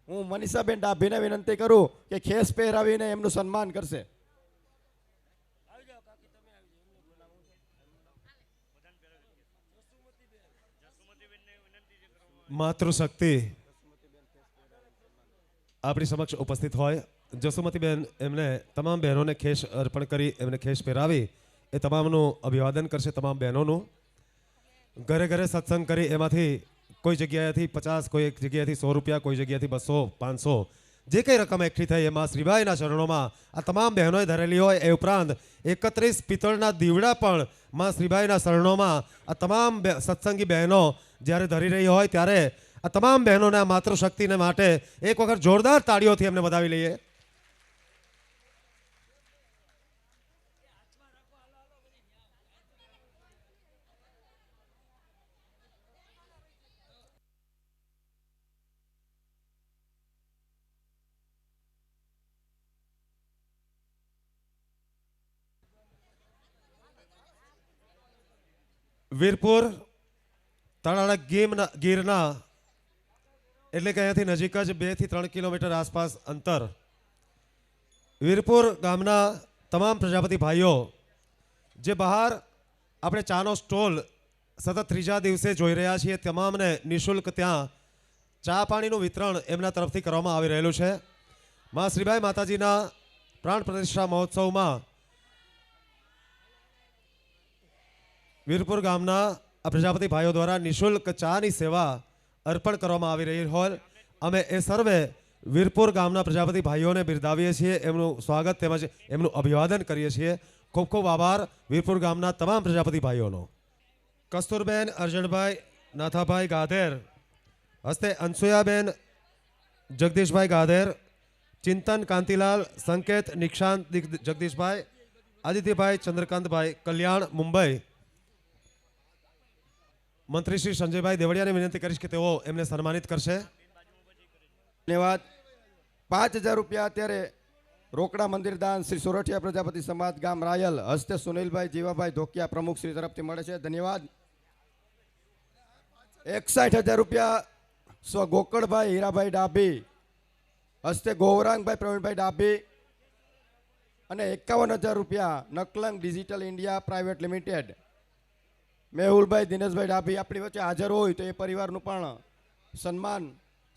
હું મનીષાબેન ડાભીને વિનંતી કરું કે ખેસ પહેરાવીને એમનું સન્માન કરશે. માતૃશક્તિ આપણી સમક્ષ ઉપસ્થિત હોય, જસુમતીબેન એમને તમામ બહેનોને ખેસ અર્પણ કરી એમને ખેસ પહેરાવી એ તમામનું અભિવાદન કરશે. તમામ બહેનોનું ઘરે ઘરે સત્સંગ કરી એમાંથી કોઈ જગ્યાએથી 50, કોઈ એક જગ્યાએથી 100 રૂપિયા, કોઈ જગ્યાએથી 200, 500 જે કંઈ રકમ એકઠી થઈ એમાં શ્રીબાઈના ચરણોમાં આ તમામ બહેનોએ ધરેલી હોય. એ ઉપરાંત 31 પિત્તળના દીવડા પણ માં શ્રીબાઈના ચરણોમાં આ તમામ સત્સંગી બહેનો જ્યારે ધરી રહી હોય ત્યારે આ તમામ બહેનોને આ માતૃશક્તિને માટે એક વખત જોરદાર તાળીઓથી એમને વધાવી લઈએ. વીરપુર તાલાળા ગીરના એટલે કે અહીંયાથી નજીક જ 2 થી 3 કિલોમીટર આસપાસ અંતર વીરપુર ગામના તમામ પ્રજાપતિ ભાઈઓ જે બહાર આપણે ચાનો સ્ટોલ સતત 3જા દિવસે જોઈ રહ્યા છીએ, તમામને નિઃશુલ્ક ત્યાં ચા પાણીનું વિતરણ એમના તરફથી કરવામાં આવી રહેલું છે. મા શ્રીબાઈ માતાજીના પ્રાણ પ્રતિષ્ઠા મહોત્સવમાં વીરપુર ગામના આ પ્રજાપતિ ભાઈઓ દ્વારા નિઃશુલ્ક ચાની સેવા અર્પણ કરવામાં આવી રહી હોય. અમે એ સર્વે વીરપુર ગામના પ્રજાપતિ ભાઈઓને બિરદાવીએ છીએ, એમનું સ્વાગત તેમજ એમનું અભિવાદન કરીએ છીએ. ખૂબ ખૂબ આભાર વીરપુર ગામના તમામ પ્રજાપતિ ભાઈઓનો. કસ્તુરબેન અર્જણભાઈ નાથાભાઈ ગાધેર હસ્તે અનસુયાબેન જગદીશભાઈ ગાધેર, ચિંતન કાંતિલાલ, સંકેત નિક્ષાંત જગદીશભાઈ, આદિત્યભાઈ ચંદ્રકાંતભાઈ, કલ્યાણ મુંબઈ. મંત્રી શ્રી સંજયભાઈ દેવડિયાને વિનંતી કરીશ કે તેઓ એમને સન્માનિત કરશે. ધન્યવાદ. 5,000 રૂપિયા અત્યારે રોકડા મંદિર દાન શ્રી સોરઠિયા પ્રજાપતિ સમાજ ગામ રાયલ હસ્તે સુનિલભાઈ જીવાભાઈ ધોકિયા પ્રમુખ શ્રી તરફથી મળે છે. ધન્યવાદ. 61,000 રૂપિયા સ્વ ગોકળભાઈ હીરાભાઈ ડાભી હસ્તે ગૌરાંગભાઈ પ્રવીણભાઈ ડાભી અને 51,000 રૂપિયા Naklang Digital India Private Limited Mehulbhai Dineshbhai Dabhi આપણી વચ્ચે હાજર હોય તો એ પરિવારનું પણ સન્માન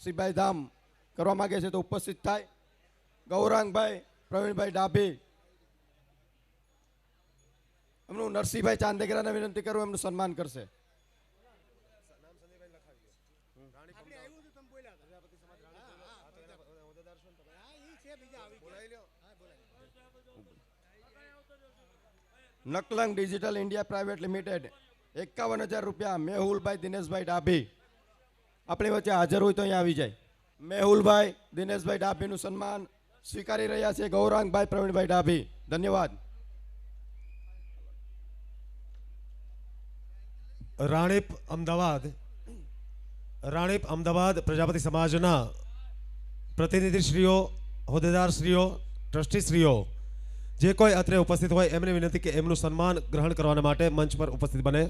શ્રીભાઈ ધામ કરવા માગે છે તો ઉપસ્થિત થાય. ગૌરાંગભાઈ પ્રવીણભાઈ ડાભી એમનું નરસિંહભાઈ ચાંદેગરાને વિનંતી કરું એમનું સન્માન કરશે. Naklang Digital India Private limited 51,000 રૂપિયા મેહુલભાઈ દિનેશભાઈ ડાભી આપણી વચ્ચે હાજર હોય તો અહીંયા આવી જાય. મેહુલભાઈ દિનેશભાઈ ડાભીનું સન્માન સ્વીકારી રહ્યા છે ગૌરાંગભાઈ પ્રવીણભાઈ ડાભી. ધન્યવાદ. રાણીપ અમદાવાદ પ્રજાપતિ સમાજના પ્રતિનિધિશ્રીઓ, હોદ્દેદારશ્રીઓ, ટ્રસ્ટીશ્રીઓ જે કોઈ અત્રે ઉપસ્થિત હોય એમને વિનંતી કે એમનું સન્માન ગ્રહણ કરવા માટે મંચ પર ઉપસ્થિત બને.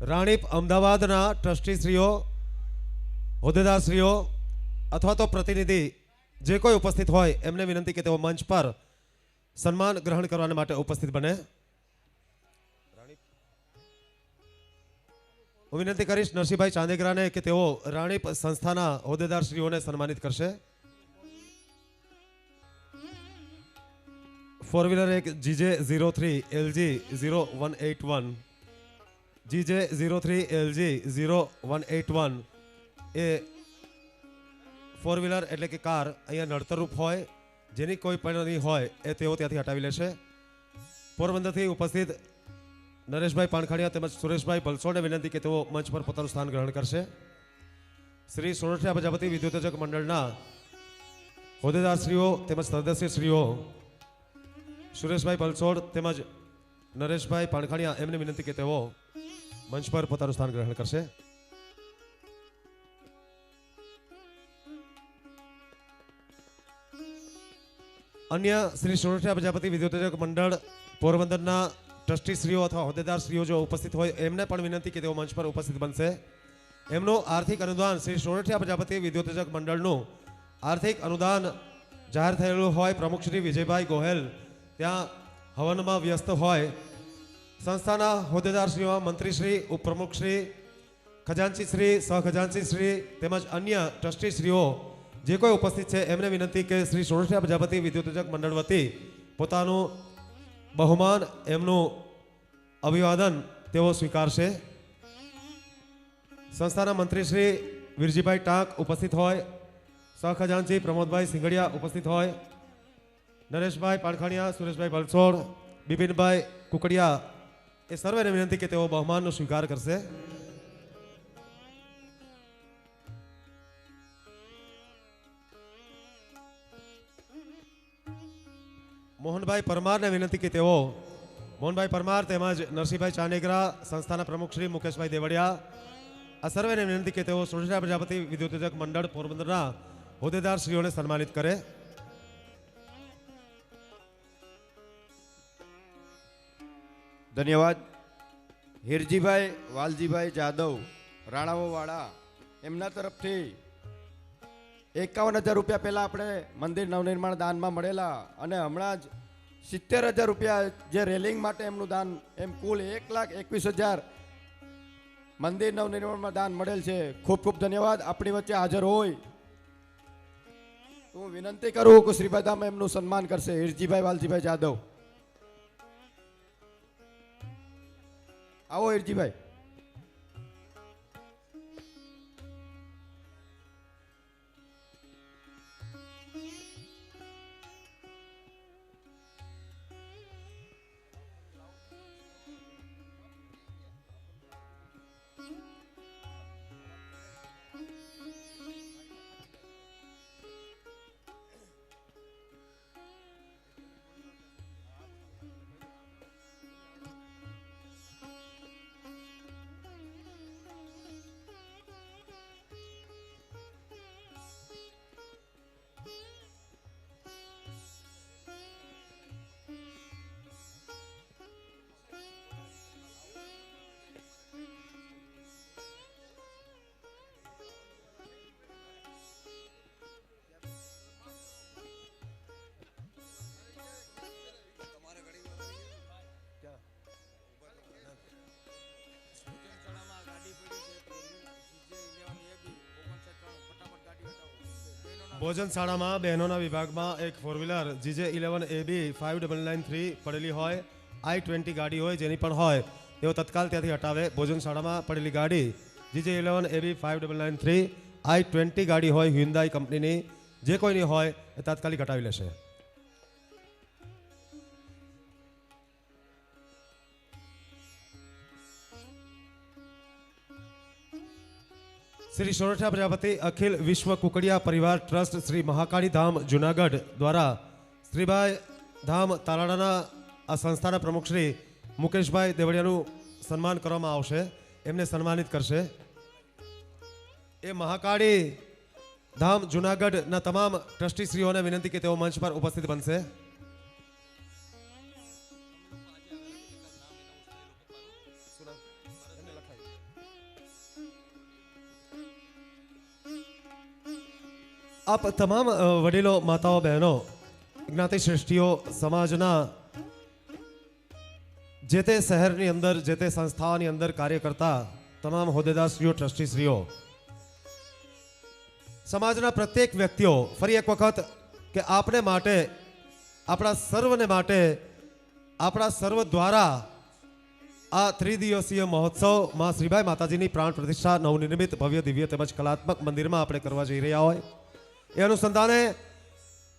રાણીપ અમદાવાદના ટ્રસ્ટીશ્રીઓ, હોદ્દેદારશ્રીઓ અથવા તો પ્રતિનિધિ જે કોઈ ઉપસ્થિત હોય એમને વિનંતી કે તેઓ મંચ પર સન્માન ગ્રહણ કરવા માટે ઉપસ્થિત બને. હું વિનંતી કરીશ નરસિંહભાઈ ચાંદેગરાને કે તેઓ રાણીપ સંસ્થાના હોદ્દેદારશ્રીઓને સન્માનિત કરશે. 4 વ્હીલર એક GJ03 LG 0181 GJ03 LG 0181 એ 4 વ્હીલર એટલે કે કાર અહીંયા નડતરરૂપ હોય જેની કોઈ પણ નહીં હોય એ તેઓ ત્યાંથી હટાવી લેશે. પોરબંદરથી ઉપસ્થિત નરેશભાઈ પાણખાડિયા તેમજ સુરેશભાઈ બલસોડને વિનંતી કે તેઓ મંચ પર પોતાનું સ્થાન ગ્રહણ કરશે. શ્રી સોરઠિયા પ્રજાપતિ વિદ્યુતજક મંડળના હોદ્દેદારશ્રીઓ તેમજ સદસ્યશ્રીઓ સુરેશભાઈ બલસોડ તેમજ નરેશભાઈ પાણખાડિયા એમને વિનંતી કે તેઓ મંચ પર પોતાનું સ્થાન ગ્રહણ કરશે. અન્ય શ્રી સોરઠિયા પ્રજાપતિ વિદ્યુતજક મંડળ પોરબંદરના ટ્રસ્ટીશ્રીઓ અથવા હોદ્દેદારશ્રીઓ જો ઉપસ્થિત હોય એમને પણ વિનંતી કે તેઓ મંચ પર ઉપસ્થિત બનશે. એમનું આર્થિક અનુદાન શ્રી સોરઠિયા પ્રજાપતિ વિદ્યુતજક મંડળનું આર્થિક અનુદાન જાહેર થયેલું હોય પ્રમુખ શ્રી વિજયભાઈ ગોહેલ ત્યાં હવનમાં વ્યસ્ત હોય. સંસ્થાના હોદ્દેદારશ્રીઓ, મંત્રીશ્રી, ઉપપ્રમુખશ્રી, ખજાનચીશ્રી, સહખજાનચીશ્રી તેમજ અન્ય ટ્રસ્ટીશ્રીઓ જે કોઈ ઉપસ્થિત છે એમને વિનંતી કે શ્રી સોરઠિયા પ્રજાપતિ વિદ્યુતજક મંડળ વતી પોતાનું બહુમાન, એમનું અભિવાદન તેઓ સ્વીકારશે. સંસ્થાના મંત્રી શ્રી વીરજીભાઈ ટાંક ઉપસ્થિત હોય, સહખજાનચી પ્રમોદભાઈ સિંગડિયા ઉપસ્થિત હોય, નરેશભાઈ પાણખાડિયા, સુરેશભાઈ બલસોડ, બિપિનભાઈ કુકડિયા એ સર્વેને વિનંતી કે તેઓ બહુમાનનો સ્વીકાર કરશે. મોહનભાઈ પરમારને વિનંતી કે તેઓ મોહનભાઈ પરમાર તેમજ નરસિંહભાઈ ચાંદેગરા, સંસ્થાના પ્રમુખ શ્રી મુકેશભાઈ દેવડિયા આ સર્વેને વિનંતી કે તેઓ સોરઠિયા પ્રજાપતિ વિદ્યુતજક મંડળ પોરબંદરના હોદ્દેદારશ્રીઓને સન્માનિત કરે. ધન્યવાદ. હિરજીભાઈ વાલજીભાઈ જાદવ રાણાઓવાળા એમના તરફથી 51,000 રૂપિયા પહેલાં આપણે મંદિર નવનિર્માણ દાનમાં મળેલા અને હમણાં જ 70,000 રૂપિયા જે રેલિંગ માટે એમનું દાન એમ કુલ 1,21,000 મંદિર નવનિર્માણમાં દાન મળેલ છે. ખૂબ ખૂબ ધન્યવાદ. આપણી વચ્ચે હાજર હોય તો હું વિનંતી કરું કે શ્રીભાઈ ધામ એમનું સન્માન કરશે. હિરજીભાઈ વાલજીભાઈ જાદવ આવો. હિરજીભાઈ ભોજન શાળામાં બહેનોના વિભાગમાં એક ફોર વ્હીલર GJ11AB 5993 પડેલી હોય, I-20 ગાડી હોય જેની પણ હોય તેઓ તત્કાલ ત્યાંથી હટાવે. ભોજન શાળામાં પડેલી ગાડી GJ11AB 5993 I-20 ગાડી હોય હ્યુન્ડાઈ કંપનીની, જે કોઈની હોય એ તાત્કાલિક હટાવી લેશે. શ્રી સોરઠિયા પ્રજાપતિ અખિલ વિશ્વ કુકડિયા પરિવાર ટ્રસ્ટ શ્રી મહાકાળી ધામ જુનાગઢ દ્વારા શ્રીભાઈ ધામ તાલાળાના આ સંસ્થાના પ્રમુખ શ્રી મુકેશભાઈ દેવડિયાનું સન્માન કરવામાં આવશે. એમને સન્માનિત કરશે. એ મહાકાળી ધામ જુનાગઢના તમામ ટ્રસ્ટીશ્રીઓને વિનંતી કે તેઓ મંચ પર ઉપસ્થિત બનશે. આપ તમામ વડીલો, માતાઓ, બહેનો, જ્ઞાતિ શ્રેષ્ઠીઓ, સમાજના જે તે શહેરની અંદર જે તે સંસ્થાઓની અંદર કાર્ય કરતા તમામ હોદ્દેદારશ્રીઓ, ટ્રસ્ટીશ્રીઓ, સમાજના પ્રત્યેક વ્યક્તિઓ, ફરી એક વખત કે આપને માટે, આપણા સર્વને માટે, આપણા સર્વ દ્વારા આ ત્રિદિવસીય મહોત્સવ માં શ્રીભાઈ માતાજીની પ્રાણ પ્રતિષ્ઠા નવનિર્મિત ભવ્ય દિવ્ય તેમજ કલાત્મક મંદિરમાં આપણે કરવા જઈ રહ્યા હોય એ અનુસંધાને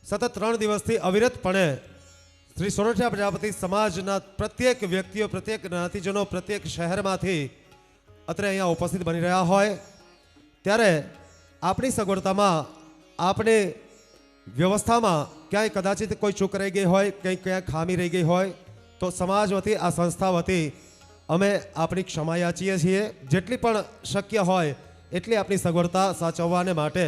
સતત 3 દિવસથી અવિરતપણે શ્રી સોરઠિયા પ્રજાપતિ સમાજના પ્રત્યેક વ્યક્તિઓ, પ્રત્યેક જ્ઞાતિજનો, પ્રત્યેક શહેરમાંથી અત્રે અહીંયા ઉપસ્થિત બની રહ્યા હોય ત્યારે આપણી સગવડતામાં, આપણી વ્યવસ્થામાં ક્યાંય કદાચિત કોઈ ચૂક રહી ગઈ હોય, ક્યાંય ખામી રહી ગઈ હોય તો સમાજ વતી, આ સંસ્થા વતી અમે આપણી ક્ષમા યાચીએ છીએ. જેટલી પણ શક્ય હોય એટલી આપણી સગવડતા સાચવવાને માટે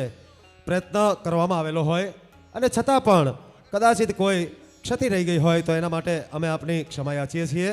પ્રયત્ન કરવામાં આવેલો હોય અને છતાં પણ કદાચિત કોઈ ક્ષતિ રહી ગઈ હોય તો એના માટે અમે આપની ક્ષમા યાચીએ છીએ.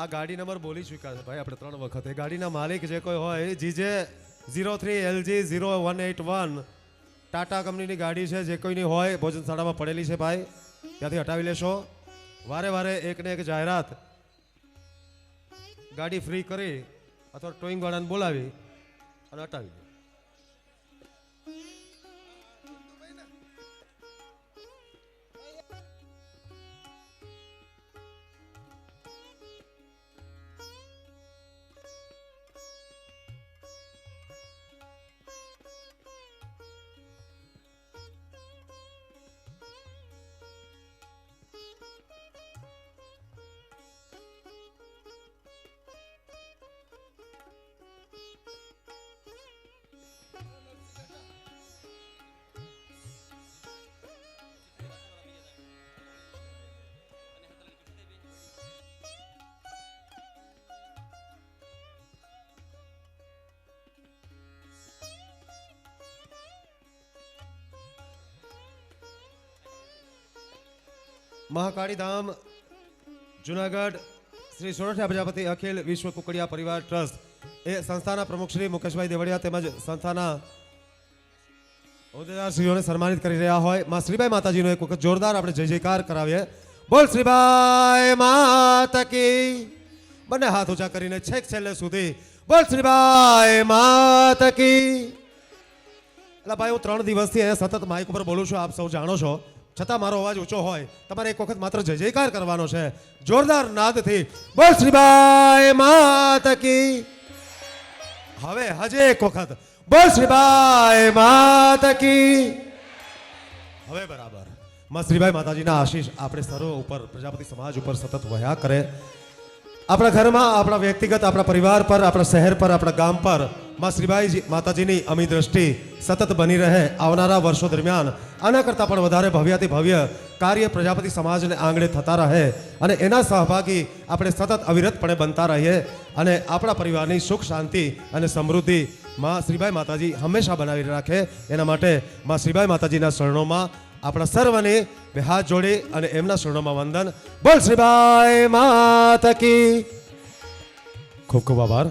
આ ગાડી નંબર બોલી ચૂક્યા છે ભાઈ આપણે 3 વખત. એ ગાડીના માલિક જે કોઈ હોય GJ03LG0181 ટાટા કંપનીની ગાડી છે, જે કોઈની હોય ભોજનશાળામાં પડેલી છે ભાઈ, ત્યાંથી હટાવી લેશો. વારે વારે એકને એક જાહેરાત, ગાડી ફ્રી કરી અથવા ટોઈંગ વાળાને બોલાવી અને હટાવી દે. મહાકાળી ધામ જુનાગઢ શ્રી સોરઠિયા પ્રજાપતિ અખિલ વિશ્વ કુકડિયા પરિવાર ટ્રસ્ટ એ સંસ્થાના પ્રમુખ શ્રી મુકેશભાઈ દેવડિયા તેમજ સંસ્થાના હોદ્દેદારશ્રીઓને સન્માનિત કરી રહ્યા હોય. માં શ્રીબાઈ માતાજીનો એક વખત જોરદાર આપણે જય જયકાર કરાવીએ. બોલ શ્રીબાઈ માતા કી. બંને હાથ ઊંચા કરીને છેક છેલ્લે સુધી બોલ શ્રીબાઈ માતા કી. એટલે ભાઈ હું 3 દિવસથી અહીંયા સતત માઇક ઉપર બોલું છું, આપ સૌ જાણો છો, છતાં મારો અવાજ ઊંચો હોય. તમારે એક વખત માત્ર જય જયકાર કરવાનો છે જોરદાર નાદથી. બોલ શ્રીબાઈ માતા કી. હવે હજે એક વખત બોલ શ્રીબાઈ માતા કી. હવે બરાબર. માં શ્રીબાઈ માતાજીના આશીષ આપણે સર્વ ઉપર, પ્રજાપતિ સમાજ ઉપર સતત વહ્યા કરે. આપણા ઘરમાં, આપણા વ્યક્તિગત, આપણા પરિવાર પર, આપણા શહેર પર, આપણા ગામ પર માં શ્રીબાઈ માતાજીની અમી દ્રષ્ટિ સતત બની રહે. આવનારા વર્ષો દરમિયાન આના કરતાં પણ વધારે ભવ્યાથી ભવ્ય કાર્ય પ્રજાપતિ સમાજને આંગણે થતા રહે અને એના સહભાગી આપણે સતત અવિરતપણે બનતા રહીએ અને આપણા પરિવારની સુખ શાંતિ અને સમૃદ્ધિ માં શ્રીબાઈ માતાજી હંમેશા બનાવી રાખે એના માટે માં શ્રીબાઈ માતાજીના શરણોમાં આપણા સર્વને બે હાથ જોડી અને એમના શરણોમાં વંદન. બોલ શ્રીબાઈ માતા કી. ખૂબ ખૂબ આભાર.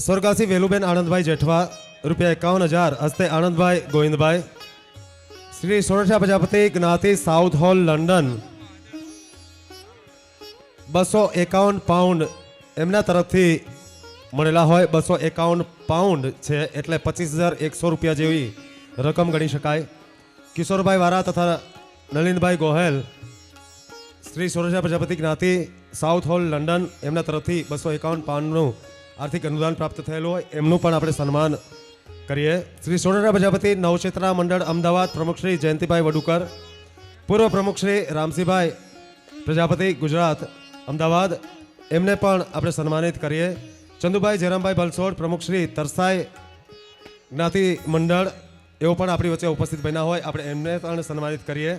સ્વર્ગવાસી વેલુબેન આનંદભાઈ જેઠવા ₹51,000 હસ્તે આનંદભાઈ ગોવિંદભાઈ. શ્રી સોરઠિયા પ્રજાપતિ જ્ઞાતિ સાઉથ હોલ લંડન £251 એમના તરફથી મળેલા હોય. £251 છે એટલે ₹25,100 જેવી રકમ ગણી શકાય. કિશોરભાઈ વારા તથા નલિનભાઈ ગોહેલ શ્રી સોરઠિયા પ્રજાપતિ જ્ઞાતિ સાઉથ હોલ લંડન એમના તરફથી £251 આર્થિક અનુદાન પ્રાપ્ત થયેલું હોય એમનું પણ આપણે સન્માન કરીએ. શ્રી સોરઠિયા પ્રજાપતિ નવચેતના મંડળ અમદાવાદ પ્રમુખ શ્રી જયંતિભાઈ વડુકર, પૂર્વ પ્રમુખ શ્રી રામસિંહભાઈ પ્રજાપતિ ગુજરાત અમદાવાદ એમને પણ આપણે સન્માનિત કરીએ. ચંદુભાઈ જયરામભાઈ બલસોડ પ્રમુખ શ્રી તરસાઈ જ્ઞાતિ મંડળ એઓ પણ આપણી વચ્ચે ઉપસ્થિત બન્યા હોય આપણે એમને પણ સન્માનિત કરીએ.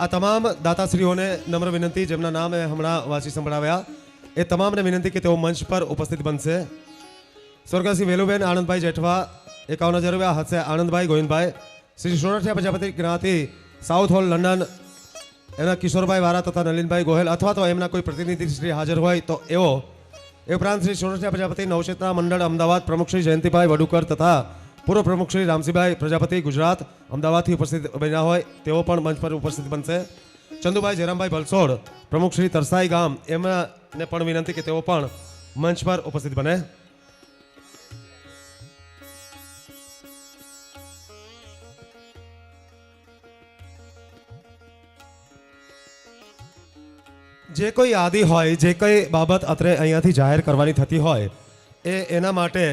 આ તમામ દાતાશ્રીઓને નમ્ર વિનંતી જેમના નામ હમણાં વાંચી સંભળાવ્યા એ તમામને વિનંતી કે તેઓ મંચ પર ઉપસ્થિત બનશે. સ્વર્ગવાસી વેલુબેન આનંદભાઈ જેઠવા ₹51,000 હસ્તે આનંદભાઈ ગોવિંદભાઈ. શ્રી સોરઠિયા પ્રજાપતિ જ્ઞાતિ સાઉથ હોલ લંડન એના કિશોરભાઈ વારા તથા નલિનભાઈ ગોહેલ અથવા તો એમના કોઈ પ્રતિનિધિ શ્રી હાજર હોય તો એવો. એ ઉપરાંત શ્રી સોરઠિયા પ્રજાપતિ નવચેતના મંડળ અમદાવાદ પ્રમુખ શ્રી જયંતિભાઈ વડુકર તથા પૂર્વ પ્રમુખ શ્રી રામસિંહભાઈ પ્રજાપતિ ગુજરાત અમદાવાદથી ઉપસ્થિત બન્યા હોય તેઓ પણ મંચ પર ઉપસ્થિત બનશે. ચંદુભાઈ જયરામભાઈ ભલસોડ પ્રમુખ શ્રી તરસાઈ ગામ એમને પણ વિનંતી કે તેઓ પણ મંચ પર ઉપસ્થિત બને. જે કોઈ યાદી હોય જે કોઈ બાબત અત્રે અહીંયાથી જાહેર કરવાની થતી હોય એના માટે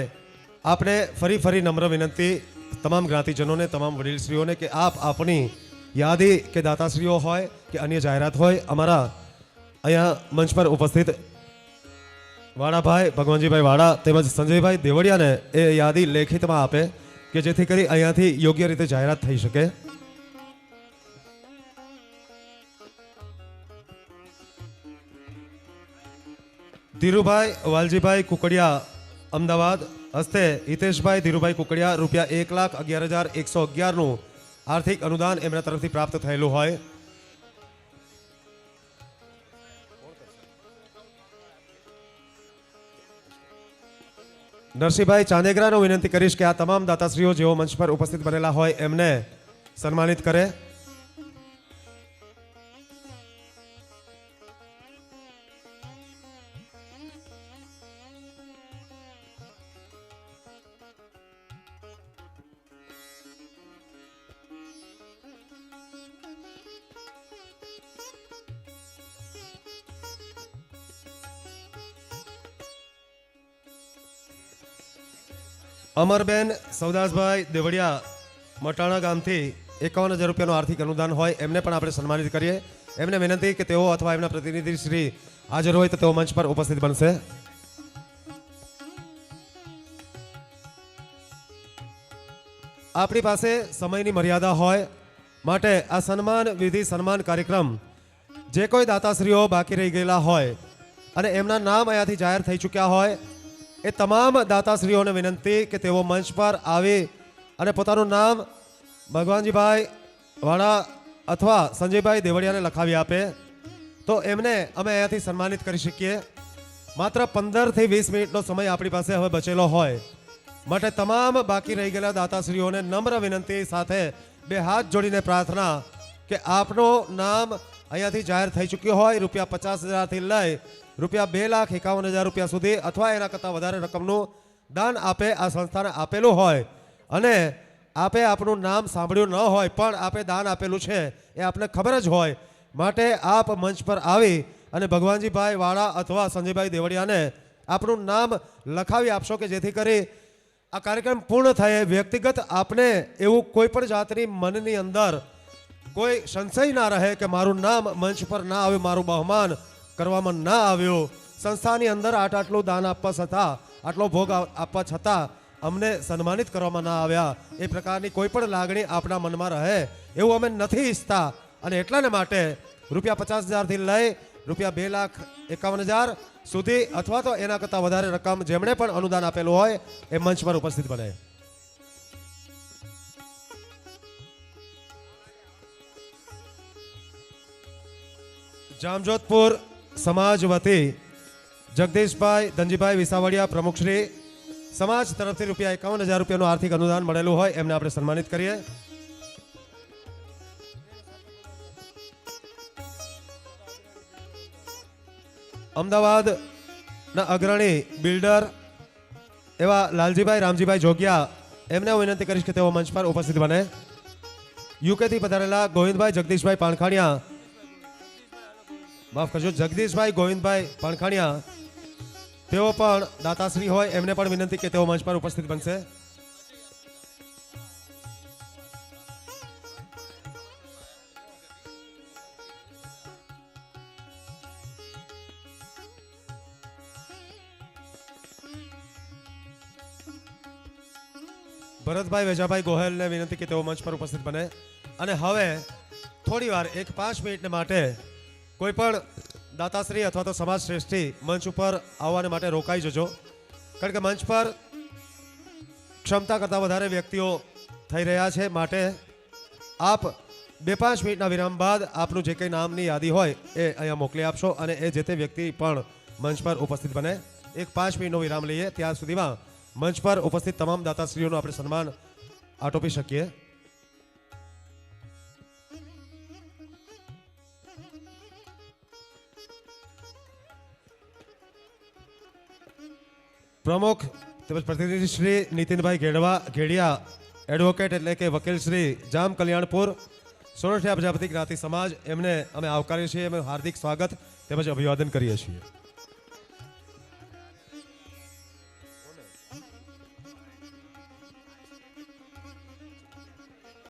આપણે ફરી નમ્ર વિનંતી તમામ જ્ઞાતિજનોને તમામ વડીલશ્રીઓને કે આપ આપણી યાદી કે દાતાશ્રીઓ હોય કે અન્ય જાહેરાત હોય અમારા અહીંયા મંચ પર ઉપસ્થિત વાડાભાઈ ભગવાનજીભાઈ વાડા તેમજ સંજયભાઈ દેવડિયાને એ યાદી લેખિતમાં આપે કે જેથી કરી અહીંયાથી યોગ્ય રીતે જાહેરાત થઈ શકે. ધીરુભાઈ વાલજીભાઈ કુકડિયા અમદાવાદ હસ્તે હિતેશભાઈ ધીરુભાઈ કુકડિયા ₹1,11,111 આર્થિક અનુદાન એમના તરફથી પ્રાપ્ત થયેલું હોય. નરસિંહભાઈ ચાંદેગરાનો વિનંતી કરીશ કે આ તમામ દાતાશ્રીઓ જેઓ મંચ પર ઉપસ્થિત બનેલા હોય એમને સન્માનિત કરે. અમરબેન સૌદાસભાઈ દેવડિયા મટાણા ગામથી ₹51,000 આર્થિક અનુદાન હોય એમને પણ આપણે સન્માનિત કરીએ. એમને વિનંતી કે તેઓ અથવા એમના પ્રતિનિધિ શ્રી હાજર હોય તો તેઓ મંચ પર ઉપસ્થિત બનશે. આપણી પાસે સમયની મર્યાદા હોય માટે આ સન્માન વિધિ સન્માન કાર્યક્રમ જે કોઈ દાતાશ્રીઓ બાકી રહી ગયેલા હોય અને એમના નામ અહીંયાથી જાહેર થઈ ચૂક્યા હોય એ તમામ દાતાશ્રીઓને વિનંતી કે તેઓ મંચ પર આવી અને પોતાનું નામ ભગવાનજીભાઈ વાળા અથવા સંજયભાઈ દેવડિયાને લખાવી આપે તો એમને અમે અહીંયાથી સન્માનિત કરી શકીએ. માત્ર 15 થી 20 મિનિટનો સમય આપણી પાસે હવે બચેલો હોય માટે તમામ બાકી રહી ગયેલા દાતાશ્રીઓને નમ્ર વિનંતી સાથે બે હાથ જોડીને પ્રાર્થના કે આપનું નામ અહીંયાથી જાહેર થઈ ચૂક્યું હોય ₹50,000થી લઈ ₹2,51,000 સુધી અથવા એના કરતાં વધારે રકમનું દાન આપે આ સંસ્થાને આપેલું હોય અને આપે આપણું નામ સાંભળ્યું ન હોય પણ આપે દાન આપેલું છે એ આપને ખબર જ હોય માટે આપ મંચ પર આવી અને ભગવાનજીભાઈ વાળા અથવા સંજયભાઈ દેવડિયાને આપણું નામ લખાવી આપશો કે જેથી કરી આ કાર્યક્રમ પૂર્ણ થાય. વ્યક્તિગત આપને એવું કોઈ પણ જાતની મનની અંદર કોઈ સંશય ના રહે કે મારું નામ મંચ પર ના આવ્યું, મારું બહુમાન કરવામાં ના આવ્યું. સંસ્થાની અંદર આટલું દાન આપવા છતાં, આટલો ભોગ આપવા છતાં અમને સન્માનિત કરવામાં ના આવ્યા, એ પ્રકારની કોઈ પણ લાગણી આપણા મનમાં રહે એવું અમે નથી ઈચ્છતા. અને એટલાને માટે ₹50,000થી લઈ ₹2,51,000 સુધી અથવા તો એના કરતાં વધારે રકમ જેમણે પણ અનુદાન આપેલું હોય એ મંચ પર ઉપસ્થિત બને. જામજોધપુર સમાજ વતી જગદીશભાઈ ધનજીભાઈ વિસાવડિયા પ્રમુખશ્રી, સમાજ તરફથી ₹51,000 આર્થિક અનુદાન મળેલું હોય એમને આપણે સન્માનિત કરીએ. અમદાવાદના અગ્રણી બિલ્ડર એવા લાલજીભાઈ રામજીભાઈ જોગિયા, એમને હું વિનંતી કરીશ કે તેઓ મંચ પર ઉપસ્થિત બને. યુકેથી પધારેલા ગોવિંદભાઈ જગદીશભાઈ પાણખાણિયા, માફ કરજો, જગદીશભાઈ ગોવિંદભાઈ પાણખાણિયા, તેઓ પણ દાતાશ્રી હોય એમને પણ વિનંતી કે તેઓ મંચ પર ઉપસ્થિત બનશે. ભરતભાઈ વેજાભાઈ ગોહેલને વિનંતી કે તેઓ મંચ પર ઉપસ્થિત બને. અને હવે થોડી વાર 5 મિનિટને માટે કોઈ પણ દાતાશ્રી અથવા તો સમાજ શ્રેષ્ઠી મંચ ઉપર આવવાને માટે રોકાઈ જજો, કારણ કે મંચ પર ક્ષમતા કરતાં વધારે વ્યક્તિઓ થઈ રહ્યા છે. માટે આપ 2-5 મિનિટના વિરામ બાદ આપનું જે કંઈ નામની યાદી હોય એ અહીંયા મોકલી આપશો અને એ જે તે વ્યક્તિ પણ મંચ પર ઉપસ્થિત બને. 5 મિનિટનો વિરામ લઈએ, ત્યાં સુધીમાં મંચ પર ઉપસ્થિત તમામ દાતાશ્રીઓનું આપણે સન્માન આટોપી શકીએ. પ્રમુખ તેમજ પ્રતિનિધિ શ્રી નીતિનભાઈ ઘેડિયા, એડવોકેટ એટલે કે વકીલ શ્રી, જામ કલ્યાણપુર, સોરઠિયા પ્રજાપતિ જ્ઞાતિ સમાજ, એમને અમે આવકારીએ છીએ. અમે હાર્દિક સ્વાગત તેમજ અભિવાદન કરીએ છીએ.